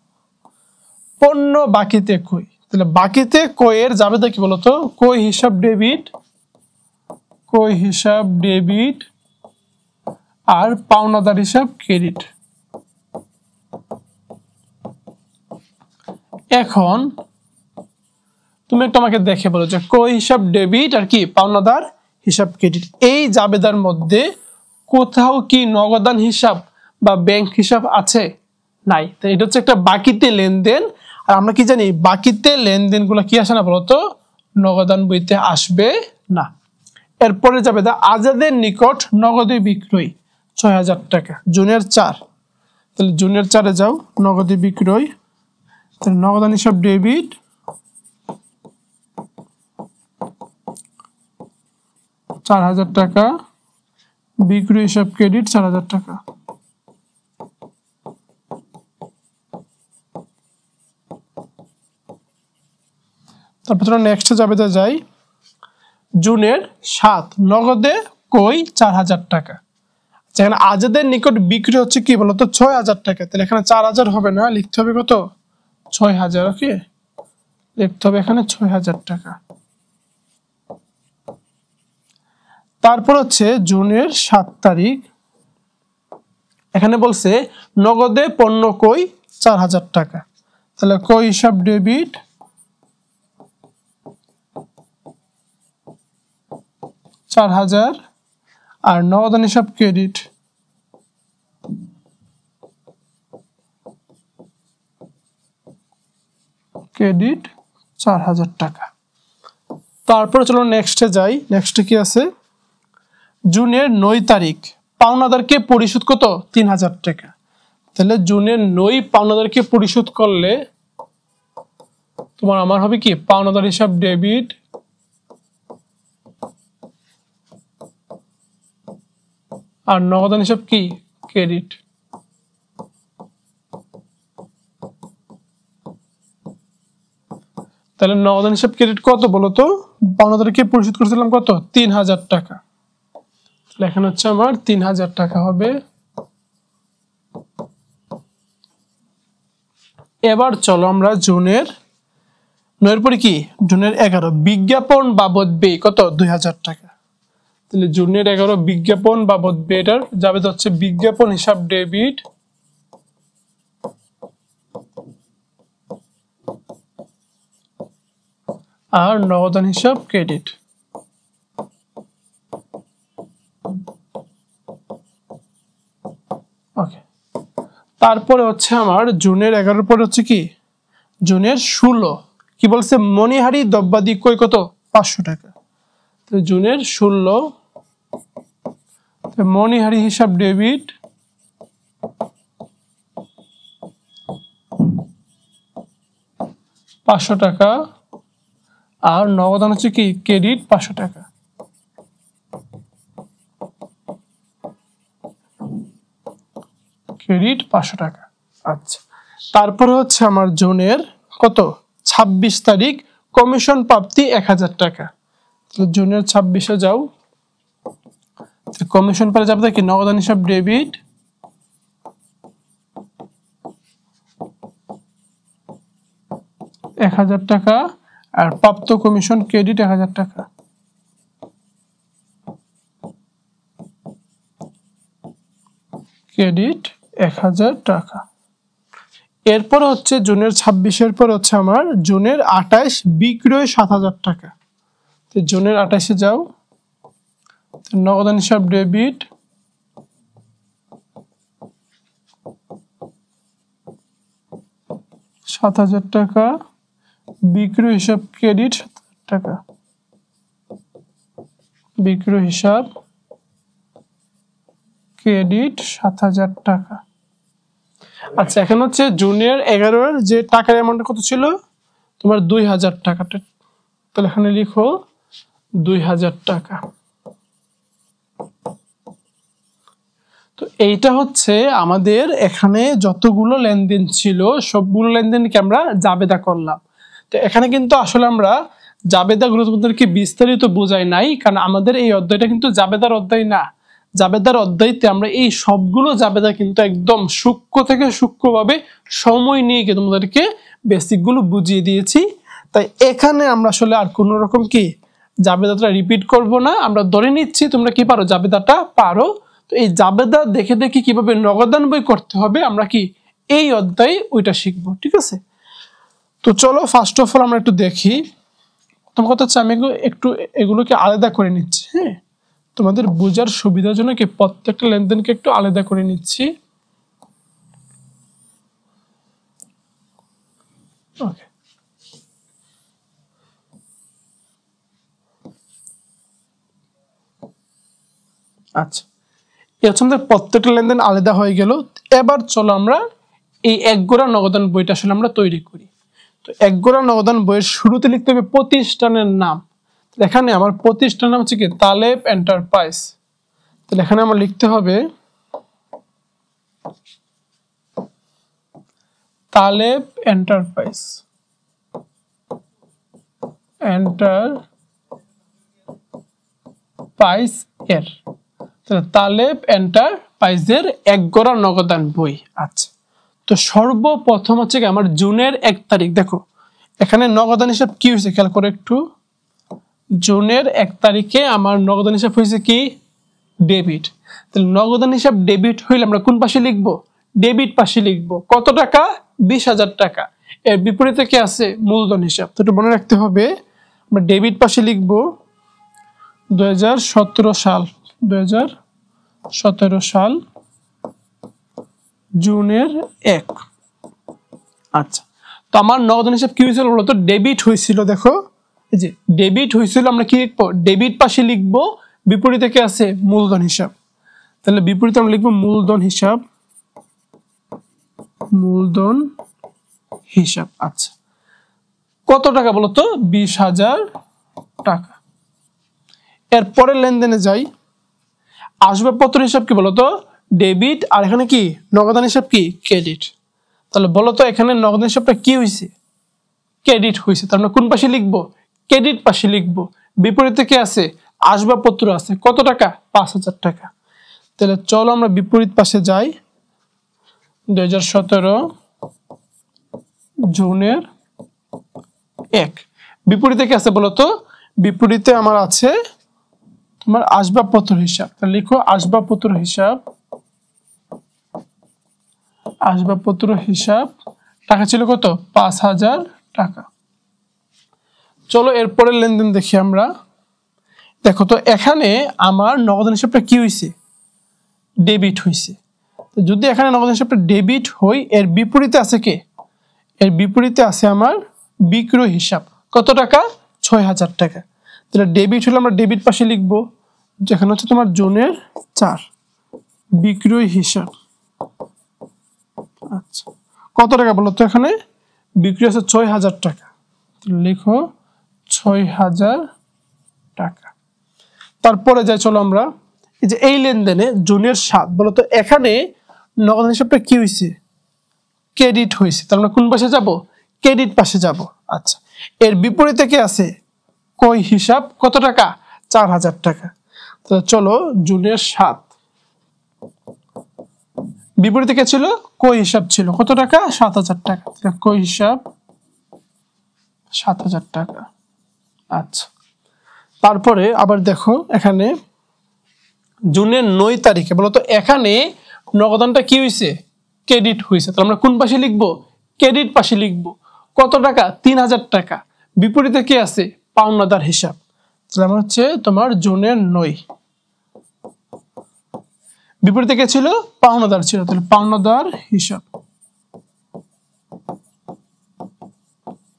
পণ্য বাকিতে কই। তাহলে বাকিতে কইয়ের জাবেদা কি বলতো, কই হিসাব ডেবিট, কই হিসাব ডেবিট, আর পাওনাদার হিসাব ক্রেডিট। এখন তুমি একটু আমাকে দেখে বলো যে কই হিসাব ডেবিট আর কি পাওনাদার হিসাব ক্রেডিট, এই জাবেদার মধ্যে কোথাও কি নগদান হিসাব বা ব্যাংক হিসাব আছে? নাই। তো এটা হচ্ছে একটা বাকিতে লেনদেন, আর আমরা কি জানি বাকিতে লেনদেনগুলো কি আসে না বলতো, নগদান বইতে আসবে না। এরপরে জাবেদা আজাদের নিকট নগদে বিক্রয় 6,000 টাকা, জুনের 4। তাহলে জুনের 4-এ যাও, নগদে বিক্রয়, তাহলে নগদান হিসাব ডেবিট, $4,000 টাকা, বিক্রয় হিসাব ক্রেডিট 4,000 টাকা। তারপর নেক্সট জাবেদা যাই, জুনের 7 নগদে কই 4,000 টাকা। যেখানে আজাদের নিকট বিক্রি হচ্ছে কি বলতো 6,000 টাকা, তাহলে এখানে 4,000 হবে না, লিখতে হবে কত 6,000। ওকে, লিখতে হবে এখানে 6,000 টাকা। তারপর হচ্ছে জুনের 7 তারিখ, এখানে বলছে নগদে পণ্য কই 4,000 টাকা, তাহলে কই হিসাব ডেবিট, $4,000, আর নগদান হিসাব ক্রেডিট ক্রেডিট 4000 টাকা। তারপরে চলো নেক্সটে যাই। নেক্সটে কি আছে, জুনের 9 তারিখ পাওনাদারকে পরিশোধ কত 3000 টাকা। তাহলে জুনের 9 পাওনাদারকে পরিশোধ করলে তোমার আমার হবে কি পাওনাদার হিসাব ডেবিট আর নগদান হিসাব কি ক্রেডিট। তাহলে নগদান হিসাব ক্রেডিট কত বলতো, পাওনাদারকে পরিশোধ করেছিলাম কত 3000 টাকা। তাহলে এখানে হচ্ছে আমার 3000 টাকা হবে। এবার চলো আমরা জুনের 9 পরে কি জুনের 11 বিজ্ঞাপন বাবদ ব্যয় কত 2000 টাকা। তাহলে জুনের 11 বিজ্ঞাপন বাবদ ব্যয়টার যাবে হচ্ছে বিজ্ঞাপন হিসাব ডেবিট আর নগদান হিসাব ক্রেডিট। ওকে, তারপরে হচ্ছে আমার জুনের 11 পরে হচ্ছে কি জুনের 16 কি বলছে মণিহারি দ্রব্যাদি কই কত 500 টাকা। তো জুনের 16 মণিহারি হিসাব ডেবিট পাঁচশো টাকা আর নগদান হচ্ছে কি ক্রেডিট 500 টাকা। ক্রেডিট 500 টাকা। আচ্ছা, তারপরে হচ্ছে আমার জুনের কত 26 তারিখ কমিশন প্রাপ্তি 1000 টাকা। তো জুনের 26-এ যাও, কমিশন পারে যাবে কি নগদান হিসাব ডেবিট ৳1000 টাকা আর প্রাপ্ত কমিশন ক্রেডিট 1000 টাকা। ক্রেডিট 1000 টাকা। এরপর হচ্ছে জুনের 26-এর পর হচ্ছে আমার জুনের 28 বিক্রয় 7000 টাকা। তো জুনের 28-এ যাও, নগদান হিসাব ডেবিট ৳7000 টাকা বিক্রয় হিসাব ক্রেডিট 7000 টাকা। বিক্রয় হিসাব ক্রেডিট 7000 টাকা। আচ্ছা, এখন হচ্ছে জুনের 11-এর যে টাকার অ্যামাউন্ট কত ছিল তোমার 2000 টাকা। তাহলে এখানে লিখো 2000 টাকা। তো এইটা হচ্ছে আমাদের এখানে যতগুলো লেনদেন ছিল সবগুলো লেনদেনকে আমরা জাবেদা করলাম। তো এখানে কিন্তু আসলে আমরা জাবেদাগুলো তোমাদেরকে বিস্তারিত বোঝাই নাই, কারণ আমাদের এই অধ্যায়টা কিন্তু জাবেদার অধ্যায় না। জাবেদার অধ্যায়তে আমরা এই সবগুলো জাবেদা কিন্তু একদম সূক্ষ্ম থেকে সূক্ষ্মভাবে সময় নিয়ে তোমাদেরকে বেসিকগুলো বুঝিয়ে দিয়েছি। তাই এখানে আমরা আসলে আর কোনো রকম কি জাবেদাটা রিপিট করব না। আমরা ধরে নিচ্ছি তোমরা কি পারো, জাবেদাটা পারো। তো এই জাবেদা দেখে দেখে কিভাবে নগদান বই করতে হবে আমরা কি এই অধ্যায়ে ওইটা শিখবো, ঠিক আছে। তো চলো ফার্স্ট অফ অল আমরা একটু দেখি। তোমার কথা হচ্ছে আমি একটু এগুলোকে আলাদা করে নিচ্ছি, হ্যাঁ, তোমাদের বোঝার সুবিধার জন্য কি প্রত্যেকটা লেনদেনকে একটু আলাদা করে নিচ্ছি। ওকে, আচ্ছা, এই হচ্ছে আমাদের প্রত্যেকটা লেনদেন আলাদা হয়ে গেল। এবার চলো আমরা এই একগোড়া নগদান বইটা আসলে আমরা তৈরি করি। তো একগোড়া নগদান বইয়ের শুরুতে লিখতে হবে প্রতিষ্ঠানের নাম। এখানে আমার প্রতিষ্ঠানের নাম হচ্ছে কি তালেব এন্টারপ্রাইজ। তাহলে এখানে আমার লিখতে হবে তালেব এন্টারপ্রাইজ এর। তাহলে তালেব এন্টারপ্রাইজের একগোড়া নগদান বই। আচ্ছা, তো সর্বপ্রথম হচ্ছে কি আমার জুনের 1 তারিখ, দেখো এখানে নগদান হিসাব কি হয়েছে খেয়াল করে একটু। জুনের 1 তারিখে আমার নগদান হিসাব হয়েছে কি ডেবিট। তাহলে নগদান হিসাব ডেবিট হইলে আমরা কোন পাশে লিখব, ডেবিট পাশে লিখব। কত টাকা 20000 টাকা। এর বিপরীতে কি আছে মূলধন হিসাব। তো এটা মনে রাখতে হবে, আমরা ডেবিট পাশে লিখব 2017 সাল, 2017 সাল জুনের 1। আচ্ছা, তো আমার নগদান হিসাব কি হয়েছিল বলতো, ডেবিট হয়েছিল। দেখো এই যে ডেবিট হয়েছিল, আমরা কি লিখবো, ডেবিট পাশে লিখবো, বিপরীতে কি আছে, মূলধন হিসাব। তাহলে বিপরীতে আমরা লিখবো মূলধন হিসাব, মূলধন হিসাব। আচ্ছা, কত টাকা বলতো, 20,000 টাকা। এরপরে লেনদেনে যাই। আসবাবপত্র হিসাব কি বলতো, ডেবিট, আর এখানে কি নগদান হিসাব কি, ক্রেডিট। তাহলে বলতো এখানে নগদান হিসাবটা কি হয়েছে, ক্রেডিট হয়েছে। তার মানে কোন পাশে লিখবো, ক্রেডিট পাশে লিখবো। বিপরীতে কি আছে, আসবাবপত্র আছে, কত টাকা, 5,000 টাকা। তাহলে চলো আমরা বিপরীত পাশে যাই। 2017 জুনের 1, বিপরীতে কি আছে বলতো, বিপরীতে আমার আছে তোমার আসবাবপত্র হিসাব। তাহলে লিখো আসবাবপত্র হিসাব, আসবাবপত্র হিসাব, টাকা ছিল কত, 5,000 টাকা। চলো এরপরে লেনদেন দেখি আমরা। দেখো তো এখানে আমার নগদান হিসাবটা কি হয়েছে, ডেবিট হয়েছে। যদি এখানে নগদান হিসাবটা ডেবিট হই, এর বিপরীতে আছে কে, এর বিপরীতে আছে আমার বিক্রয় হিসাব, কত টাকা, 6,000 টাকা। তাহলে ডেবিট হলে আমরা ডেবিট পাশে লিখবো, যেখানে হচ্ছে তোমার জুনের 4, বিক্রয় হিসাব। আচ্ছা, কত টাকা বলো তো, এখানে বিক্রি আছে 6,000 টাকা। লিখো 6,000 টাকা। তারপরে যাই চলো আমরা, এই যে এই লেনদেনে জুনের 7 বলতো এখানে নগদান হিসাবটা কি হয়েছে, ক্রেডিট হয়েছে। তার মানে কোন পাশে যাব, ক্রেডিট পাশে যাব। আচ্ছা, এর বিপরীতে কি আছে, ক্রয় হিসাব, কত টাকা, 4,000 টাকা। তো চলো জুনের 7, বিপরীতে কে ছিল, ক্রয় হিসাব ছিল, কত টাকা, 7,000 টাকা। ক্রয় হিসাব 7,000 টাকা। আচ্ছা, তারপরে আবার দেখো এখানে জুনের 9 তারিখে বলতো এখানে নগদানটা কি হয়েছে, ক্রেডিট হয়েছে। তাহলে আমরা কোন পাশে লিখবো, ক্রেডিট পাশে লিখবো, কত টাকা, 3,000 টাকা। বিপরীতে কি আছে, পাওনাদার হিসাব। তাহলে আমার হচ্ছে তোমার জুনের 9, বিপরীতে কে ছিল, পাওনাদার ছিল। তাহলে পাওনাদার হিসাব।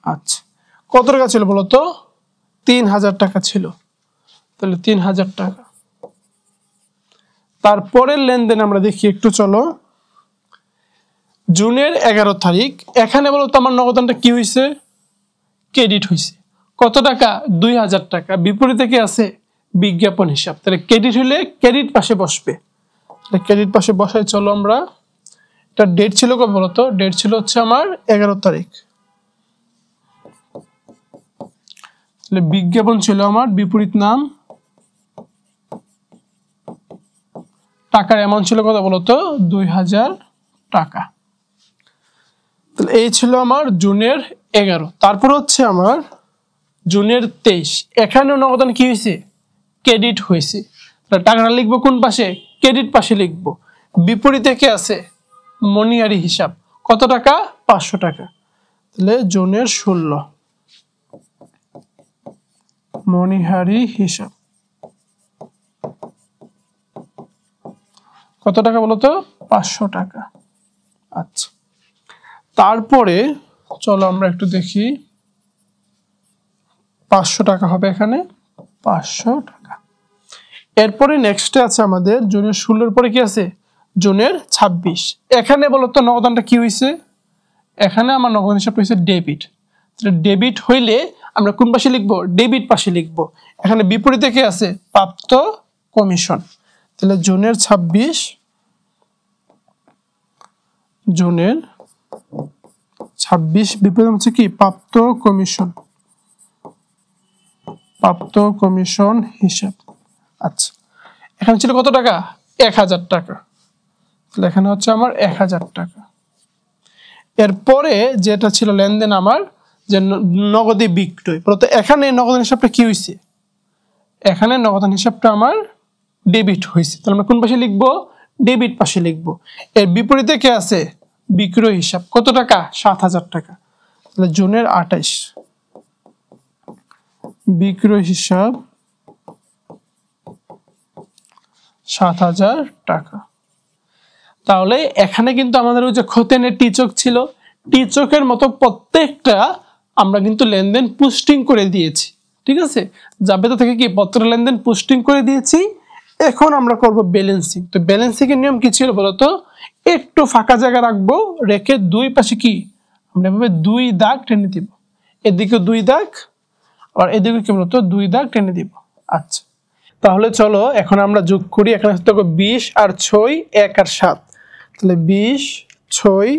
আচ্ছা, কত টাকা ছিল বলতো, 3,000 টাকা ছিল। তাহলে 3,000 টাকা। তারপরের লেনদেন আমরা দেখি একটু, চলো জুনের 11 তারিখ, এখানে বলতো আমার নগদানটা কি হয়েছে, ক্রেডিট হয়েছে, কত টাকা, 2,000 টাকা। বিপরীতে কি আছে, বিজ্ঞাপন হিসাব। তাহলে ক্রেডিট হলে ক্রেডিট পাশে বসবে, ক্রেডিট পাশে বসাই। চলো আমরা, এটা ডেট ছিল কবে বলতো, ডেট ছিল হচ্ছে আমার 11 তারিখ। তাহলে বিজ্ঞাপন ছিল আমার, বিপরীত নাম, টাকার অ্যামাউন্ট ছিল কত বলতো, 2,000 টাকা। তাহলে এই ছিল আমার জুনের 11। তারপর হচ্ছে আমার জুনের 23, এখানেও নগদান কি হয়েছে, ক্রেডিট হয়েছে। তাহলে টাকাটা লিখবো কোন পাশে, ক্রেডিট পাশে লিখবো। বিপরীতে কে আছে, মনিহারি হিসাব, কত টাকা, 500 টাকা। তাহলে জুনের 16, মনিহারি হিসাব, কত টাকা বলতো, 500 টাকা। আচ্ছা, তারপরে চলো আমরা একটু দেখি, 500 টাকা হবে এখানে, 500 টাকা। এরপরে নেক্সটে আছে আমাদের জুনের 16 পরে কি আছে, জুনের 26। এখানে বলতো নগদানটা কি হয়েছে, এখানে আমার নগদান হিসাব হয়েছে ডেবিট। তাহলে ডেবিট হইলে আমরা কোন পাশে লিখবো, ডেবিট পাশে লিখবো। এখানে বিপরীতে কি আছে, প্রাপ্ত কমিশন। তাহলে জুনের 26, জুনের 26 বিপরীত হচ্ছে কি, প্রাপ্ত কমিশন, প্রাপ্ত কমিশন হিসাব। আচ্ছা, এখানে ছিল কত টাকা, 1,000 টাকা। তাহলে এখানে হচ্ছে আমার 1,000 টাকা। এরপরে যেটা ছিল লেনদেন আমার, যে নগদে বিক্রয়, বলতো এখানে নগদান হিসাবটা কি হয়েছে, এখানে নগদান হিসাবটা আমার ডেবিট হয়েছে। তাহলে আমরা কোন পাশে লিখবো, ডেবিট পাশে লিখবো। এর বিপরীতে কে আছে, বিক্রয় হিসাব, কত টাকা, 7,000 টাকা। তাহলে জুনের 28, বিক্রয় হিসাব 7,000 টাকা। তাহলে এখানে কিন্তু আমাদের ওই যে খতিয়ানের টিচক ছিল, টিচকের মতো প্রত্যেকটা আমরা কিন্তু লেনদেন পোস্টিং করে দিয়েছি, ঠিক আছে। জাবেদা থেকে কি প্রত্যেকটা লেনদেন পোস্টিং করে দিয়েছি। এখন আমরা করব ব্যালেন্সিং। তো ব্যালেন্সিং এর নিয়ম কি ছিল বলতো, একটু ফাঁকা জায়গা রাখবো, রেখে দুই পাশে কি আমরা এভাবে দুই দাগ টেনে দিব, এদিকে দুই দাগ আর এদিকে কি বলতো দুই দাগ টেনে দিব। আচ্ছা, তাহলে চলো এখন আমরা যোগ করি। এখানে দেখো 20 আর 6 1 আর 7, তাহলে 20 6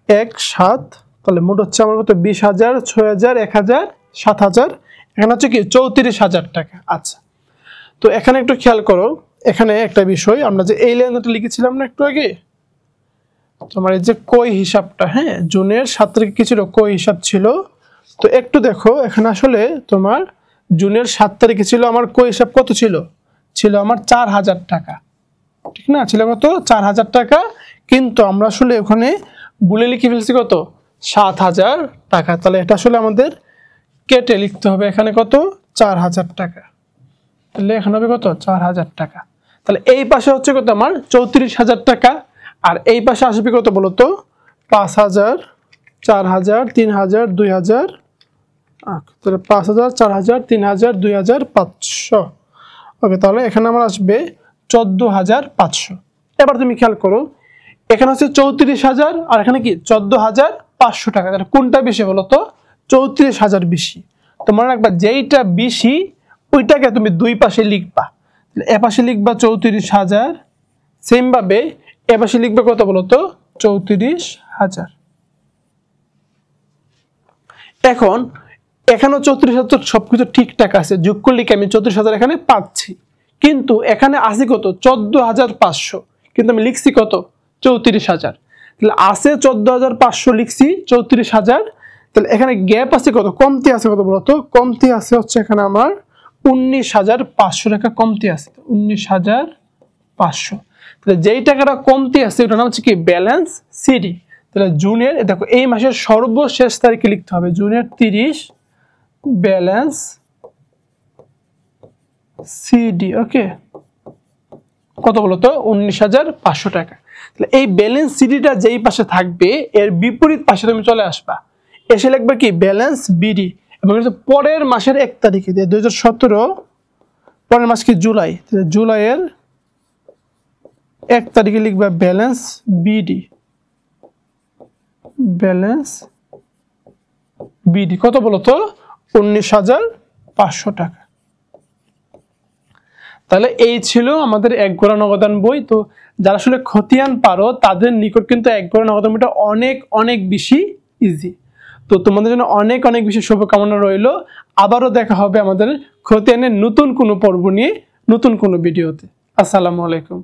1 7, তাহলে মোট হচ্ছে আমার কত 20,000 6,000 1,000 7,000, এখানে হচ্ছে কি 34,000 টাকা। আচ্ছা, তো এখানে একটু খেয়াল করো, এখানে একটা বিষয়, আমরা যে এই লেনদেনটা লিখেছিলাম না একটু আগে, তোমার এই যে কই হিসাবটা, হ্যাঁ জুনের 7 তারিখে কি ছিল কই হিসাব ছিল। তো একটু দেখো এখানে আসলে তোমার জুনের 7 তারিখে ছিল আমার কই হিসাব কত ছিল, ছিল আমার 4,000 টাকা, ঠিক না, ছিল কত 4,000 টাকা। কিন্তু আমরা আসলে ওখানে বলে লিখে ফেলছি কত 7,000 টাকা, তাহলে এটা আসলে আমাদের কেটে লিখতে হবে এখানে কত 4,000 টাকা, তাহলে এখানে হবে কত 4,000 টাকা। তাহলে এই পাশে হচ্ছে কত আমার 34,000 টাকা, আর এই পাশে আসবে কত বলতো 5,000 4,000 3,000 2,000, তাহলে 5,000 4,000 3,000 2,000 500। ওকে, তাহলে এখানে আমার আসবে 14,500। এবার তুমি খেয়াল করো, এখানে হচ্ছে 34,000 আর এখানে কি 14,500 টাকা, তাহলে কোনটা বেশি বলতো 34,000 বেশি। তোমার রাখবা যেইটা বেশি ওইটাকে তুমি দুই পাশে লিখবা, এ পাশে লিখবা 34,000, সেম ভাবে এ পাশে লিখবে কত বলতো 34,000। এখন এখানেও 34,000 সবকিছু ঠিকঠাক আছে, যোগ করলে কি আমি 34,000 এখানে পাচ্ছি, কিন্তু এখানে আছে কত 14,500, কিন্তু আমি লিখছি কত 34,000, তাহলে আছে 14,500 লিখছি 34,000, তাহলে এখানে গ্যাপ আছে কত কমতি আছে কত বলতো, কমতি আছে হচ্ছে এখানে আমার 19,500 টাকা কমতি আছে, 19,500। তাহলে যেই টাকাটা কমতি আছে ওটার নাম হচ্ছে কি ব্যালেন্স সিডি। তাহলে জুনের দেখো এই মাসের সর্বশেষ তারিখে লিখতে হবে জুনের 30 ব্যালেন্স সিডি। ওকে, কত বলতো 19,500 টাকা। তাহলে এই ব্যালেন্স সিডিটা যেই পাশে থাকবে এর বিপরীত পাশে তুমি চলে আসবা, এসে লিখবে কি ব্যালেন্স বিডি, এবং পরের মাসের 1 তারিখে 2017 পরের মাস কি জুলাই, জুলাইয়ের 1 তারিখে লিখবা ব্যালেন্স বিডি, ব্যালেন্স বিডি কত বলতো 19,500 টাকা। তাহলে এই ছিল আমাদের এক গড়া নগদান বই। তো যারা আসলে খতিয়ান পারো তাদের নিকট কিন্তু এক গড়া নগদান বইটা অনেক অনেক বেশি ইজি। তো তোমাদের জন্য অনেক অনেক বেশি শুভকামনা রইল। আবারও দেখা হবে আমাদের খতিয়ানের নতুন কোনো পর্ব নিয়ে, নতুন কোনো ভিডিওতে। আসসালামু আলাইকুম।